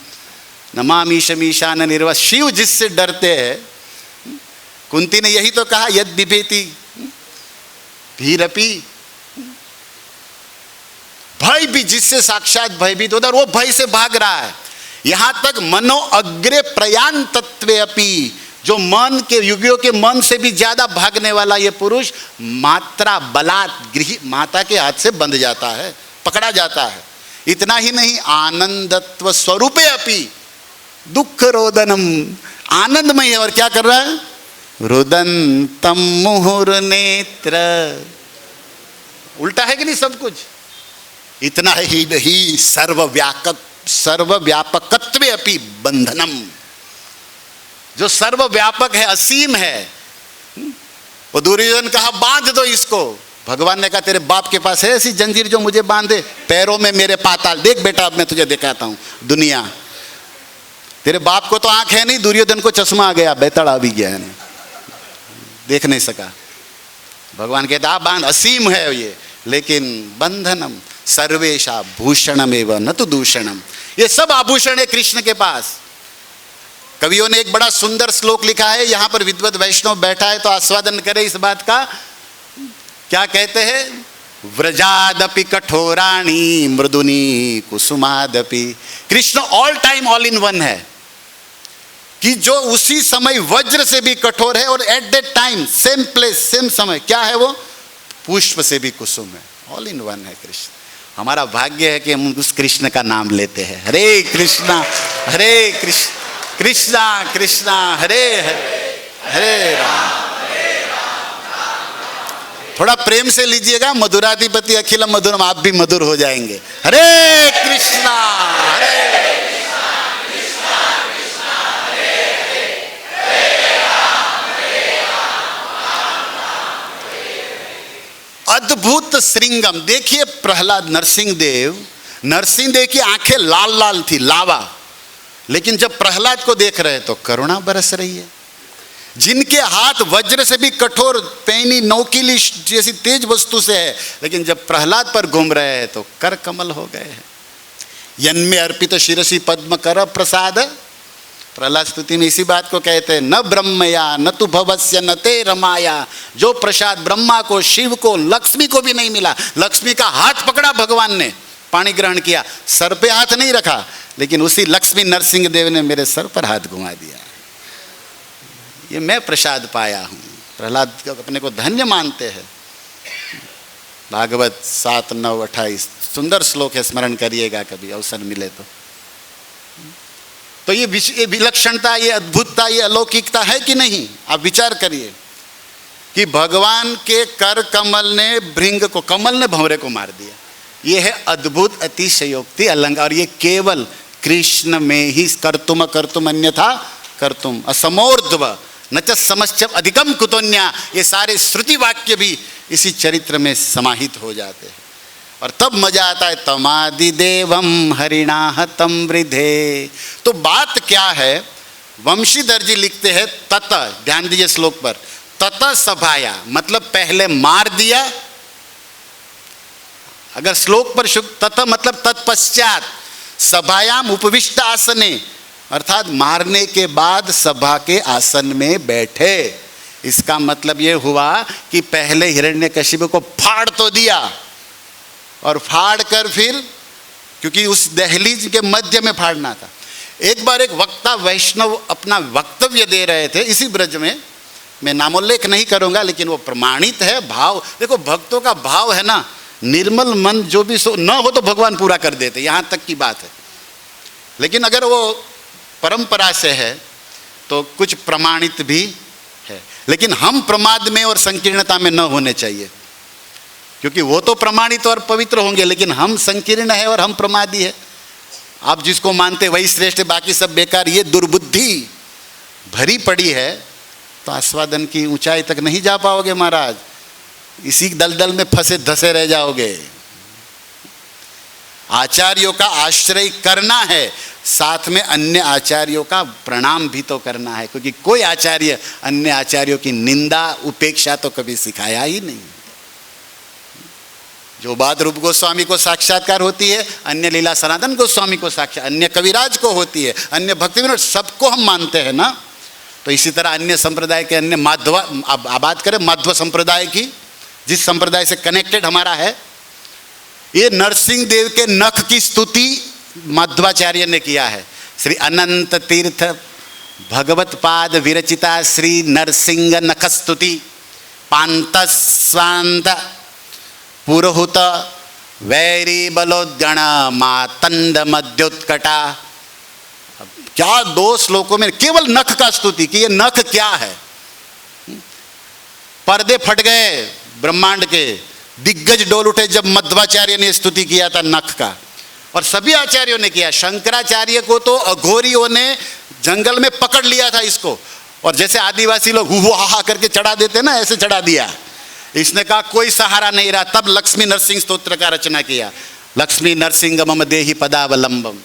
नमामीशमीशान निर्वा, शिव जिससे डरते हैं। कुंती ने यही तो कहा, यद बिभेति भीरपि, भय भी जिससे साक्षात भयभीत होता है, वो भय से भाग रहा है। यहां तक मनो अग्रे प्रयान तत्वे अपि जो मन के युगियों के मन से भी ज्यादा भागने वाला ये पुरुष मात्रा बलात् गृह माता के हाथ से बंध जाता है, पकड़ा जाता है। इतना ही नहीं, आनंदत्व स्वरूपे अपि दुख रोदनम, आनंदमय है और क्या कर रहा है, रुदंतम मुहुर नेत्र। उल्टा है कि नहीं सब कुछ। इतना ही नहीं, सर्वव्यापकत्वे अपि बंधनम, जो सर्वव्यापक है, असीम है। वो दुर्योधन कहा बांध दो इसको, भगवान ने कहा तेरे बाप के पास है ऐसी जंजीर जो मुझे बांधे, पैरों में मेरे पाताल, देख बेटा अब मैं तुझे दिखाता हूं दुनिया। तेरे बाप को तो आंख है नहीं, दुर्योधन को चश्मा आ गया, बेताड़ आ भी गया है, देख नहीं सका। भगवान कहता आप बांध, असीम है ये, लेकिन बंधनम सर्वेशा भूषणमेव न तो दूषणम, ये सब आभूषण है कृष्ण के पास। कवियों ने एक बड़ा सुंदर श्लोक लिखा है, यहां पर विद्वत वैष्णव बैठा है तो आस्वादन करे इस बात का। क्या कहते हैं, व्रजादपि कठोराणी मृदुनी कुसुमादपि, Krishna all time all in one है, कि जो उसी समय वज्र से भी कठोर है और at that time same place same समय क्या है, वो पुष्प से भी कुसुम है, ऑल इन वन है कृष्ण। हमारा भाग्य है कि हम उस कृष्ण का नाम लेते हैं, हरे कृष्णा कृष्णा कृष्णा हरे हरे हरे राम। थोड़ा प्रेम से लीजिएगा, मधुराधिपति अखिलम मधुरम, आप भी मधुर हो जाएंगे। हरे कृष्णा अद्भुत श्रृंगम। देखिए प्रहलाद, नरसिंह देव की आंखें लाल लाल थी, लावा, लेकिन जब प्रहलाद को देख रहे तो करुणा बरस रही है। जिनके हाथ वज्र से भी कठोर, पैनी नौकीली जैसी तेज वस्तु से है, लेकिन जब प्रहलाद पर घूम रहे हैं तो कर कमल हो गए हैं। यन्मे अर्पित शिरसी पद्म कर प्रसाद, प्रहलाद स्तुति में इसी बात को कहते हैं, न ब्रह्मया न तु भवस्य न ते रमाया। जो प्रसाद ब्रह्मा को, शिव को, लक्ष्मी को भी नहीं मिला। लक्ष्मी का हाथ पकड़ा भगवान ने, पानी ग्रहण किया, सर पे हाथ नहीं रखा, लेकिन उसी लक्ष्मी नरसिंह देव ने मेरे सर पर हाथ घुमा दिया। ये मैं प्रसाद पाया हूँ। प्रहलाद अपने को धन्य मानते हैं। भागवत 7-9-28 सुंदर श्लोक है, स्मरण करिएगा कभी अवसर मिले तो ये विलक्षणता, ये अद्भुतता, ये अलौकिकता है कि नहीं। आप विचार करिए कि भगवान के कर कमल ने भृंग को, कमल ने भंवरे को मार दिया। ये है अद्भुत अतिशयोक्ति अलंकार, और ये केवल कृष्ण में ही कर्तुम कर्तुम अन्यथा कर्तुम असमोर्ध्व न च समश्च अधिकम कुतोन्या, ये सारे श्रुति वाक्य भी इसी चरित्र में समाहित हो जाते हैं। और तब मजा आता है, तमादि देवम हरिणा हतम वृधे। तो बात क्या है, वंशीधर जी लिखते हैं तत, ध्यान दीजिए श्लोक पर, तत सभाया मतलब पहले मार दिया। अगर श्लोक पर तत मतलब तत्पश्चात, सभायाम उपविष्ट आसने, अर्थात मारने के बाद सभा के आसन में बैठे। इसका मतलब यह हुआ कि पहले हिरण्यकशिपु को फाड़ तो दिया, और फाड़ कर फिर, क्योंकि उस दहलीज के मध्य में फाड़ना था। एक बार एक वक्ता वैष्णव अपना वक्तव्य दे रहे थे इसी ब्रज में, मैं नामोल्लेख नहीं करूंगा, लेकिन वो प्रमाणित है। भाव देखो, भक्तों का भाव है ना, निर्मल मन जो भी न हो तो भगवान पूरा कर देते, यहाँ तक की बात है। लेकिन अगर वो परंपरा से है तो कुछ प्रमाणित भी है। लेकिन हम प्रमाद में और संकीर्णता में न होने चाहिए, क्योंकि वो तो प्रमाणित और पवित्र होंगे, लेकिन हम संकीर्ण है और हम प्रमादी है। आप जिसको मानते वही श्रेष्ठ, बाकी सब बेकार, ये दुर्बुद्धि भरी पड़ी है तो आस्वादन की ऊंचाई तक नहीं जा पाओगे महाराज, इसी दलदल में फंसे धसे रह जाओगे। आचार्यों का आश्रय करना है, साथ में अन्य आचार्यों का प्रणाम भी तो करना है, क्योंकि कोई आचार्य अन्य आचार्यों की निंदा उपेक्षा तो कभी सिखाया ही नहीं। जो बात रूप गोस्वामी को साक्षात्कार होती है, अन्य लीला सनातन गोस्वामी को साक्षात, अन्य कविराज को होती है, अन्य भक्ति विनोद, सबको हम मानते हैं ना। तो इसी तरह अन्य संप्रदाय के, अन्य माध्व, अब बात करें माध्व संप्रदाय की, जिस संप्रदाय से कनेक्टेड हमारा है, ये नरसिंह देव के नख की स्तुति माध्वाचार्य ने किया है। श्री अनंत तीर्थ भगवत पाद विरचिता श्री नरसिंह नखस्तुति पांत स्वांत पुरोहुत वैरी बलोद्गण मातंड मध्योत्कटा। क्या 2 श्लोकों में केवल नख का स्तुति कि ये नख क्या है। पर्दे फट गए ब्रह्मांड के, दिग्गज डोल उठे जब मध्वाचार्य ने स्तुति किया था नख का, और सभी आचार्यों ने किया। शंकराचार्य को तो अघोरियों ने जंगल में पकड़ लिया था इसको, और जैसे आदिवासी लोग हु हा करके चढ़ा देते ना, ऐसे चढ़ा दिया। इसने कहा कोई सहारा नहीं रहा, तब लक्ष्मी नरसिंह स्तोत्र का रचना किया। लक्ष्मी नरसिंह मम देहि पदावलंबम।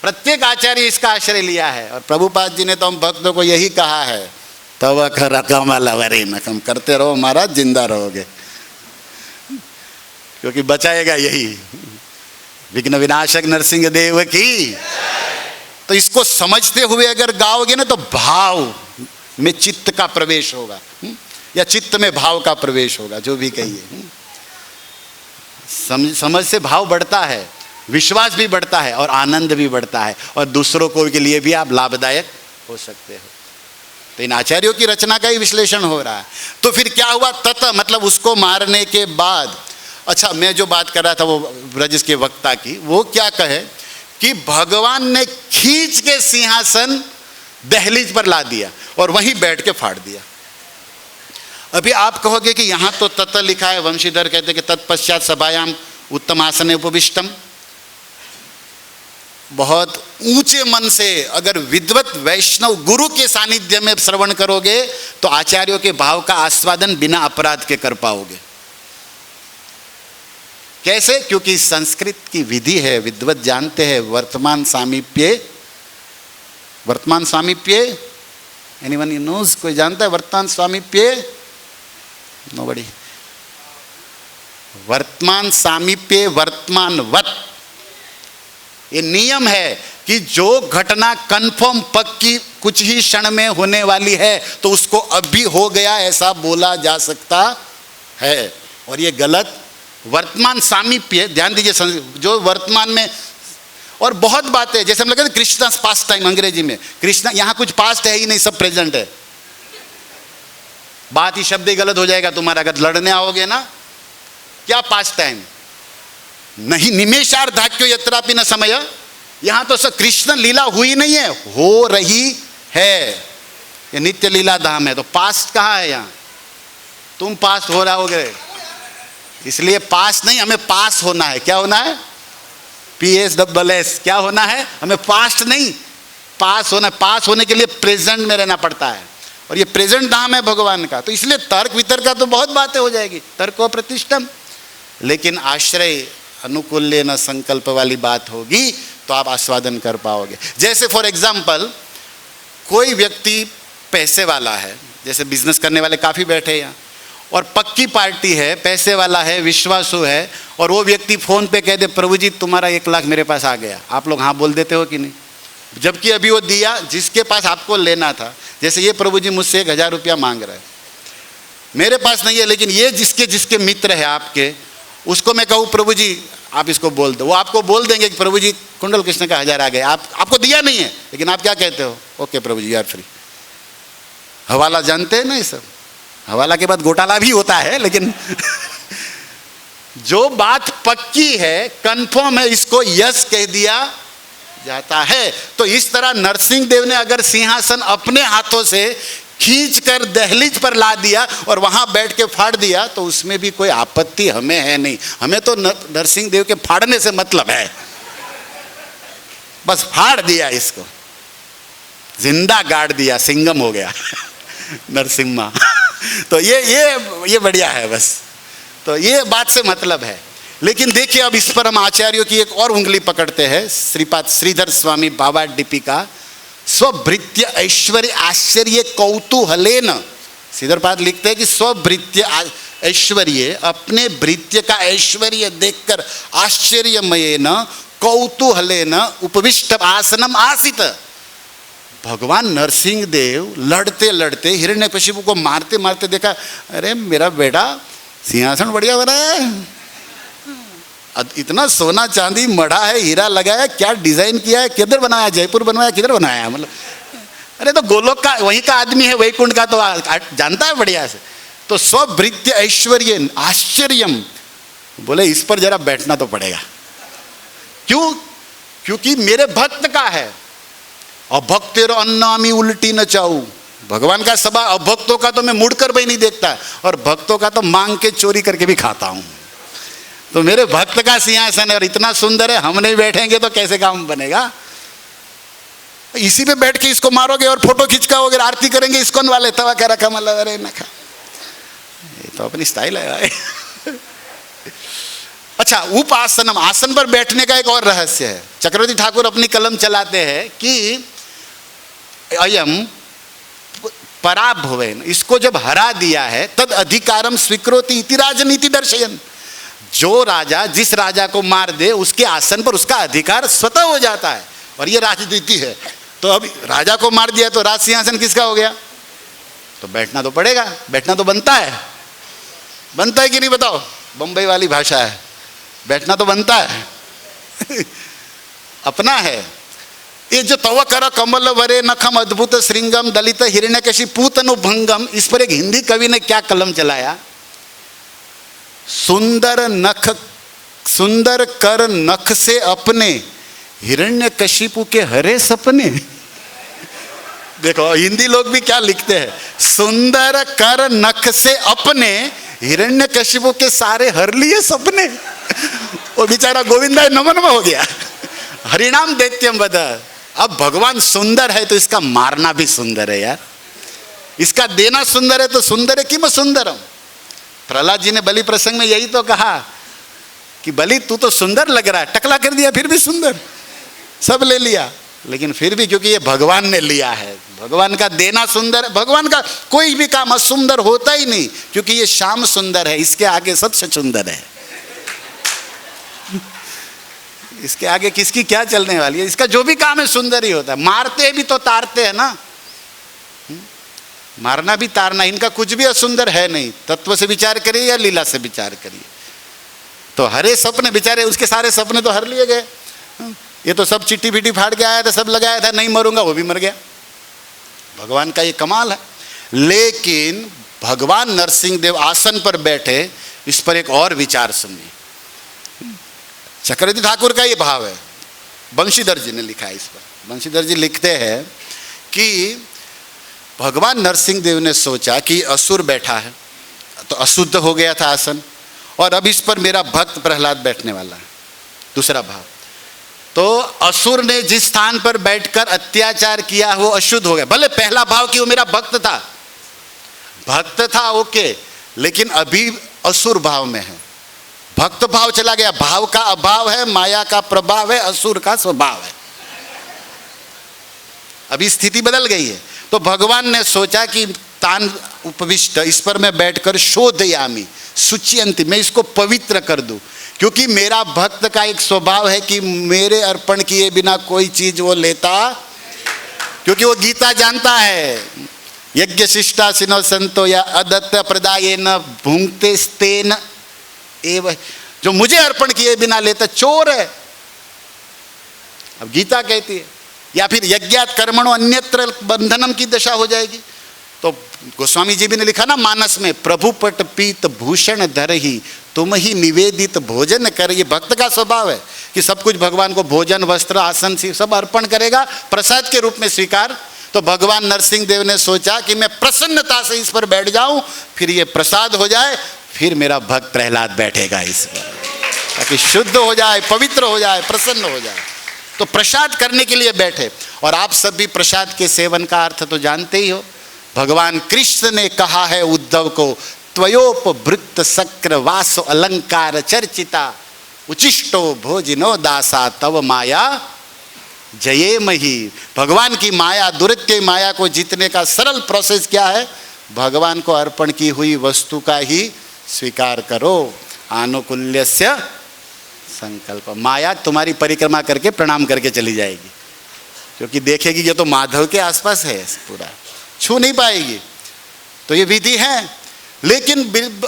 प्रत्येक आचार्य इसका आश्रय लिया है, और प्रभुपाद जी ने तो हम भक्तों को यही कहा है, तव कम करते रहो महाराज, जिंदा रहोगे, क्योंकि बचाएगा यही। विघ्न विनाशक नरसिंह देव की। तो इसको समझते हुए अगर गाओगे ना तो भाव में चित्त का प्रवेश होगा, या चित्त में भाव का प्रवेश होगा, जो भी कहिए। समझ से भाव बढ़ता है, विश्वास भी बढ़ता है, और आनंद भी बढ़ता है, और दूसरों को के लिए भी आप लाभदायक हो सकते हो। तो इन आचार्यों की रचना का ही विश्लेषण हो रहा है। तो फिर क्या हुआ, तत मतलब उसको मारने के बाद। अच्छा, मैं जो बात कर रहा था वो ब्रज के वक्ता की, वो क्या कहे कि भगवान ने खींच के सिंहासन दहलीज पर ला दिया और वहीं बैठ के फाड़ दिया। अभी आप कहोगे कि यहाँ तो तत लिखा है, वंशीधर कहते कि तत्पश्चात सभायाम उत्तम आसने उपविष्टम। बहुत ऊंचे मन से अगर विद्वत वैष्णव गुरु के सानिध्य में श्रवण करोगे तो आचार्यों के भाव का आस्वादन बिना अपराध के कर पाओगे। कैसे? क्योंकि संस्कृत की विधि है, विद्वत जानते हैं। वर्तमान सामीप्य एनीवन नोज? कोई जानता है वर्तमान सामीप्य? नोबडी। वर्तमान सामीप्य वर्तमानवत, ये नियम है कि जो घटना कंफर्म पक्की कुछ ही क्षण में होने वाली है तो उसको अभी हो गया ऐसा बोला जा सकता है, और ये गलत। वर्तमान सामीप्य, ध्यान दीजिए, जो वर्तमान में, और बहुत बातें जैसे हम लोग कहते हैं कृष्णा's पास्ट टाइम, अंग्रेजी में कृष्णा, यहाँ कुछ पास्ट है ही नहीं, सब प्रेजेंट है। बात ही शब्द ही गलत हो जाएगा तुम्हारा अगर लड़ने आओगे ना। क्या पास्ट टाइम? नहीं, निमेषार्धाक्यो यत्रापि न समय। यहां तो सब कृष्ण लीला हुई नहीं है, हो रही है। ये नित्य लीला धाम है, तो पास्ट कहाँ है? यहाँ तुम पास्ट हो रहोगे, इसलिए पास्ट नहीं, हमें पास होना है। क्या होना है? PSSS। क्या होना है? हमें पास्ट नहीं, पास होना है। पास होने के लिए प्रेजेंट में रहना पड़ता है, और ये प्रेजेंट धाम है भगवान का। तो इसलिए तर्क वितर्क का तो बहुत बातें हो जाएगी, तर्को प्रतिष्ठम, लेकिन आश्रय अनुकूल्य न संकल्प वाली बात होगी तो आप आस्वादन कर पाओगे। जैसे फॉर एग्जाम्पल कोई व्यक्ति पैसे वाला है, जैसे बिजनेस करने वाले काफ़ी बैठे यहाँ, और पक्की पार्टी है, पैसे वाला है, विश्वासु है, और वो व्यक्ति फ़ोन पे कह दे प्रभु जी तुम्हारा 1 लाख मेरे पास आ गया, आप लोग हाँ बोल देते हो कि नहीं? जबकि अभी वो दिया जिसके पास आपको लेना था। जैसे ये प्रभु जी मुझसे 1000 रुपया मांग रहा है, मेरे पास नहीं है, लेकिन ये जिसके जिसके मित्र है आपके, उसको मैं कहूँ प्रभु जी आप इसको बोल दो, वो आपको बोल देंगे कि प्रभु जी कुंडल कृष्ण का 1000 आ गया, आपको दिया नहीं है, लेकिन आप क्या कहते हो? Okay Prabhu ji, you are free. हवाला जानते हैं ना ये सब? हवाला के बाद घोटाला भी होता है, लेकिन जो बात पक्की है, कंफर्म है, इसको यस कह दिया जाता है। तो इस तरह नरसिंह देव ने अगर सिंहासन अपने हाथों से खींचकर दहलीज पर ला दिया और वहां बैठ के फाड़ दिया तो उसमें भी कोई आपत्ति हमें है नहीं। हमें तो नरसिंह देव के फाड़ने से मतलब है, बस फाड़ दिया, इसको जिंदा गाड़ दिया, सिंगम हो गया नरसिम्हा। तो ये बढ़िया है बस। तो ये बात से मतलब है। लेकिन देखिए अब इस पर हम आचार्यों की एक और उंगली पकड़ते हैं। श्रीपाद श्रीधर स्वामी बाबा दीपिका स्वभृत्य ऐश्वर्य आश्चर्य कौतूहलेन, श्रीधरपाद लिखते हैं कि स्वभृत्य ऐश्वर्य, अपने भृत्य का ऐश्वर्य देखकर आश्चर्यमयेन कौतूहलेन उपविष्ट आसनम आसित। भगवान नरसिंह देव लड़ते लड़ते हिरण्यकशिपु को मारते मारते देखा, अरे मेरा बेटा सिंहासन बढ़िया बना है, इतना सोना चांदी मढ़ा है, हीरा लगाया, क्या डिजाइन किया है, किधर बनाया, जयपुर बनवाया, किधर बनाया, मतलब अरे तो गोलोक का वहीं का आदमी है, वैकुंठ का तो जानता है बढ़िया से। तो स्वभृत्य ऐश्वर्य आश्चर्यम, बोले इस पर जरा बैठना तो पड़ेगा। क्यों? क्योंकि मेरे भक्त का है। अभक्तेरो अन्नामी उल्टी न चाहूं, भगवान का सभा अभक्तों का तो मैं मुड़कर भी नहीं देखता, और भक्तों का तो मांग के चोरी करके भी खाता हूं। तो मेरे भक्त का सिंहासन है और इतना सुंदर है, हम नहीं बैठेंगे तो कैसे काम बनेगा? इसी पे बैठ के इसको मारोगे और फोटो खिंचकाओगे, आरती करेंगे इस्कॉन वाले, तवा क्या रखा मतलब, अरे न खा, ये तो अपनी स्टाइल है भाई। अच्छा, उपासनम, आसन पर बैठने का एक और रहस्य है। चक्रवर्ती ठाकुर अपनी कलम चलाते हैं कि अयम पराभवेन, इसको जब हरा दिया है, तद अधिकारम स्वीकृति इति राजनीति दर्शयन, जो राजा जिस राजा को मार दे उसके आसन पर उसका अधिकार स्वतः हो जाता है, और ये राजनीति है। तो अब राजा को मार दिया तो राज सिंहासन किसका हो गया? तो बैठना तो पड़ेगा, बैठना तो बनता है। बनता है कि नहीं बताओ? बंबई वाली भाषा है, बैठना तो बनता है। अपना है। ये जो तव कर कमल वरे नखम अद्भुत श्रृंगम दलित हिरण्यकशिपु तनुभंगम, इस पर एक हिंदी कवि ने क्या कलम चलाया, सुंदर नख, सुंदर कर नख से अपने हिरण्यकशिपु के हरे सपने। देखो हिंदी लोग भी क्या लिखते हैं, सुंदर कर नख से अपने हिरण्यकशिपु के सारे हर लिए सपने। वो बेचारा गोविंदा नमन में हो गया। हरिनाम दैत्यम बद। अब भगवान सुंदर है तो इसका मारना भी सुंदर है यार, इसका देना सुंदर है, तो सुंदर है किम सुंदरम। प्रहलाद जी ने बलि प्रसंग में यही तो कहा कि बलि तू तो सुंदर लग रहा है, टकला कर दिया फिर भी सुंदर, सब ले लिया, लेकिन फिर भी क्योंकि ये भगवान ने लिया है, भगवान का देना सुंदर है। भगवान का कोई भी काम असुंदर होता ही नहीं, क्योंकि ये श्याम सुंदर है, इसके आगे सबसे सुंदर है। इसके आगे किसकी क्या चलने वाली है, इसका जो भी काम है सुंदर ही होता है। मारते भी तो तारते हैं ना, मारना भी तारना, इनका कुछ भी असुंदर है नहीं। तत्व से विचार करिए या लीला से विचार करिए, तो हरे सपने बेचारे, उसके सारे सपने तो हर लिए गए। ये तो सब चिट्ठी पिट्ठी फाड़ के आया था, सब लगाया था नहीं मरूंगा, वो भी मर गया। भगवान का ये कमाल है। लेकिन भगवान नरसिंह देव आसन पर बैठे, इस पर एक और विचार सुनिए। चक्रवर्ती ठाकुर का ये भाव है, बंशीधर जी ने लिखा है इस पर। बंशीधर जी लिखते हैं कि भगवान नरसिंह देव ने सोचा कि असुर बैठा है तो अशुद्ध हो गया था आसन, और अब इस पर मेरा भक्त प्रहलाद बैठने वाला है, दूसरा भाव। तो असुर ने जिस स्थान पर बैठकर अत्याचार किया वो अशुद्ध हो गया। भले पहला भाव कि वो मेरा भक्त था, भक्त था ओके, लेकिन अभी असुर भाव में है, भक्त भाव चला गया, भाव का अभाव है, माया का प्रभाव है, असुर का स्वभाव है। अभी स्थिति बदल गई है। तो भगवान ने सोचा कि तान उपविष्ट, इस पर मैं बैठकर शोधयामी शुचियंती, मैं इसको पवित्र कर दूं, क्योंकि मेरा भक्त का एक स्वभाव है कि मेरे अर्पण किए बिना कोई चीज वो लेता, क्योंकि वो गीता जानता है, यज्ञ शिष्टा सिनो संतो या अदत्त प्रदाये न भूंगते स्तेन एव, जो मुझे अर्पण किए बिना लेता चोर है। अब गीता कहती है, या फिर यज्ञात कर्मणो अन्यत्र बंधनम की दशा हो जाएगी। तो गोस्वामी जी भी ने लिखा ना मानस में, प्रभु पट पीत भूषण धरही तुम ही निवेदित भोजन कर। ये भक्त का स्वभाव है कि सब कुछ भगवान को, भोजन वस्त्र आसन सब अर्पण करेगा, प्रसाद के रूप में स्वीकार। तो भगवान नरसिंह देव ने सोचा कि मैं प्रसन्नता से इस पर बैठ जाऊं, फिर ये प्रसाद हो जाए, फिर मेरा भक्त प्रहलाद बैठेगा इस पर, ताकि शुद्ध हो जाए, पवित्र हो जाए, प्रसन्न हो जाए। तो प्रसाद करने के लिए बैठे। और आप सब भी प्रसाद के सेवन का अर्थ तो जानते ही हो। भगवान कृष्ण ने कहा है उद्धव को, त्वयोपभृत शक्र वास अलंकार चर्चिता उचिष्टो भोजिनो दासा तव माया जये मही। भगवान की माया, दुरित्य माया को जीतने का सरल प्रोसेस क्या है? भगवान को अर्पण की हुई वस्तु का ही स्वीकार करो। आनुकूल्यस्य संकल्प। माया तुम्हारी परिक्रमा करके प्रणाम करके चली जाएगी, क्योंकि देखेगी ये तो माधव के आसपास है, पूरा छू नहीं पाएगी। तो ये विधि है। लेकिन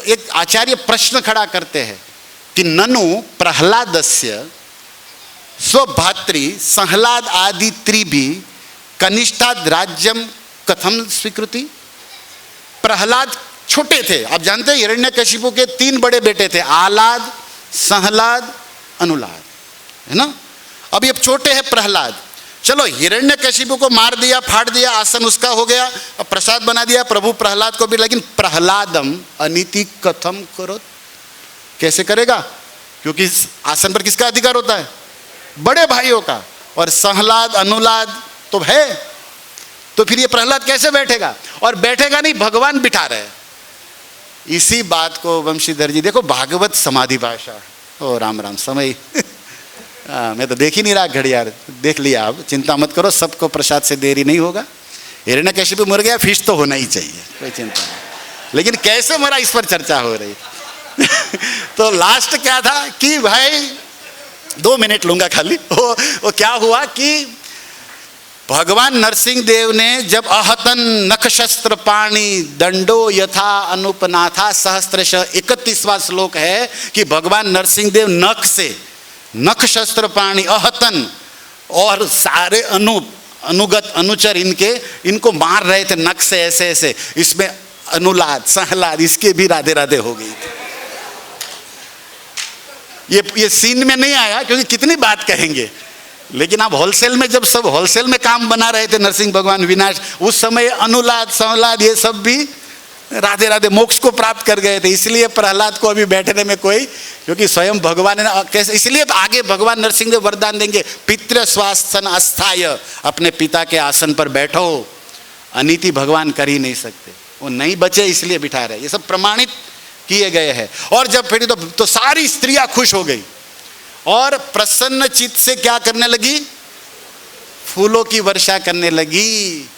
एक आचार्य प्रश्न खड़ा करते हैं कि ननु प्रहलादस्य स्वभात्री संहलाद आदि त्रिभी कनिष्ठाद राज्यम कथम स्वीकृति। प्रहलाद छोटे थे, आप जानते हैं हिरण्यकशिपु के 3 बड़े बेटे थे, आलाद, संहलाद, अनुलाद, है ना। अब ये छोटे हैं प्रहलाद। चलो हिरण्यकशिपु को मार दिया, फाड़ दिया, आसन उसका हो गया, अब प्रसाद बना दिया प्रभु प्रहलाद को भी, लेकिन प्रहलादम अनीति कथम करो, कैसे करेगा, क्योंकि आसन पर किसका अधिकार होता है, बड़े भाइयों का, और संहलाद अनुलाद तो है, तो फिर ये प्रहलाद कैसे बैठेगा, और बैठेगा नहीं, भगवान बिठा रहे। इसी बात को वंशीधर जी, देखो भागवत समाधि भाषा, ओ राम राम समय मैं तो देख ही नहीं रहा घड़ी यार, देख लिया, अब चिंता मत करो, सबको प्रसाद से देरी नहीं होगा। हिरण्यकशिपु मर गया, फिश तो होना ही चाहिए, कोई चिंता नहीं, लेकिन कैसे मरा इस पर चर्चा हो रही तो लास्ट क्या था कि भाई 2 मिनट लूंगा खाली, वो क्या हुआ कि भगवान नरसिंह देव ने जब अहतन नख शस्त्र पाणी दंडो यथा अनुपनाथा सहस्त्रश 31वां श्लोक है कि भगवान नरसिंह देव नख से, नख शस्त्र पाणी अहतन, और सारे अनुगत अनुचर इनको मार रहे थे नख से ऐसे ऐसे, इसमें अनुलाद सहलाद इसके भी राधे राधे हो गई थी। ये सीन में नहीं आया क्योंकि कितनी बात कहेंगे, लेकिन आप होलसेल में, जब सब होलसेल में काम बना रहे थे नरसिंह भगवान विनाश, उस समय अनुलाद संहलाद ये सब भी राधे राधे मोक्ष को प्राप्त कर गए थे। इसलिए प्रहलाद को अभी बैठने में कोई, क्योंकि स्वयं भगवान ने कैसे, इसलिए आगे भगवान नरसिंह देव वरदान देंगे, पितृ स्वास्थन अस्थाय, अपने पिता के आसन पर बैठो, अनीति भगवान कर ही नहीं सकते, वो नहीं बचे इसलिए बिठा रहे, ये सब प्रमाणित किए गए हैं। और जब फिर तो सारी स्त्रियां खुश हो गई और प्रसन्न चित्त से क्या करने लगी, फूलों की वर्षा करने लगी।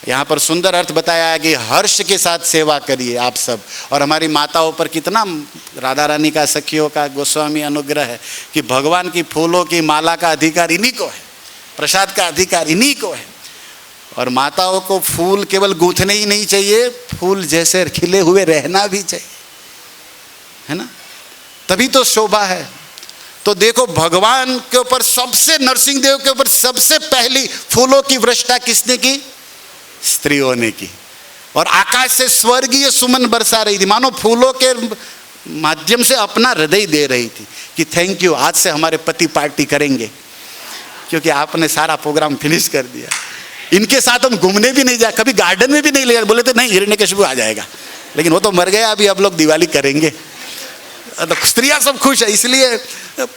यहाँ पर सुंदर अर्थ बताया है कि हर्ष के साथ सेवा करिए आप सब, और हमारी माताओं पर कितना राधा रानी का, सखियों का गोस्वामी अनुग्रह है कि भगवान की फूलों की माला का अधिकार इन्हीं को है, प्रसाद का अधिकार इन्हीं को है। और माताओं को फूल केवल गूंथने ही नहीं चाहिए, फूल जैसे खिले हुए रहना भी चाहिए, है ना, तभी तो शोभा है। तो देखो भगवान के ऊपर सबसे, नरसिंह देव के ऊपर सबसे पहली फूलों की वर्षा किसने की, स्त्रियों ने की, और आकाश से स्वर्गीय सुमन बरसा रही थी, मानो फूलों के माध्यम से अपना हृदय दे रही थी कि थैंक यू, आज से हमारे पति पार्टी करेंगे क्योंकि आपने सारा प्रोग्राम फिनिश कर दिया। इनके साथ हम घूमने भी नहीं जाए, कभी गार्डन में भी नहीं ले गए, बोले थे नहीं हिरण्यकशिपु आ जाएगा, लेकिन वो तो मर गया, अभी अब लोग दिवाली करेंगे। तो स्त्रियां सब खुश है, इसलिए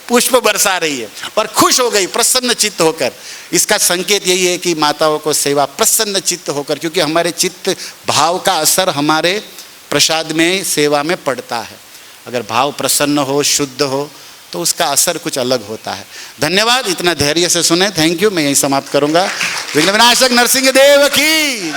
पुष्प बरसा रही है और खुश हो गई प्रसन्न चित्त होकर। इसका संकेत यही है कि माताओं को सेवा प्रसन्न चित्त होकर, क्योंकि हमारे चित्त भाव का असर हमारे प्रसाद में, सेवा में पड़ता है। अगर भाव प्रसन्न हो, शुद्ध हो, तो उसका असर कुछ अलग होता है। धन्यवाद, इतना धैर्य से सुने, थैंक यू। मैं यही समाप्त करूंगा। विघ्न विनाशक नरसिंह देव की।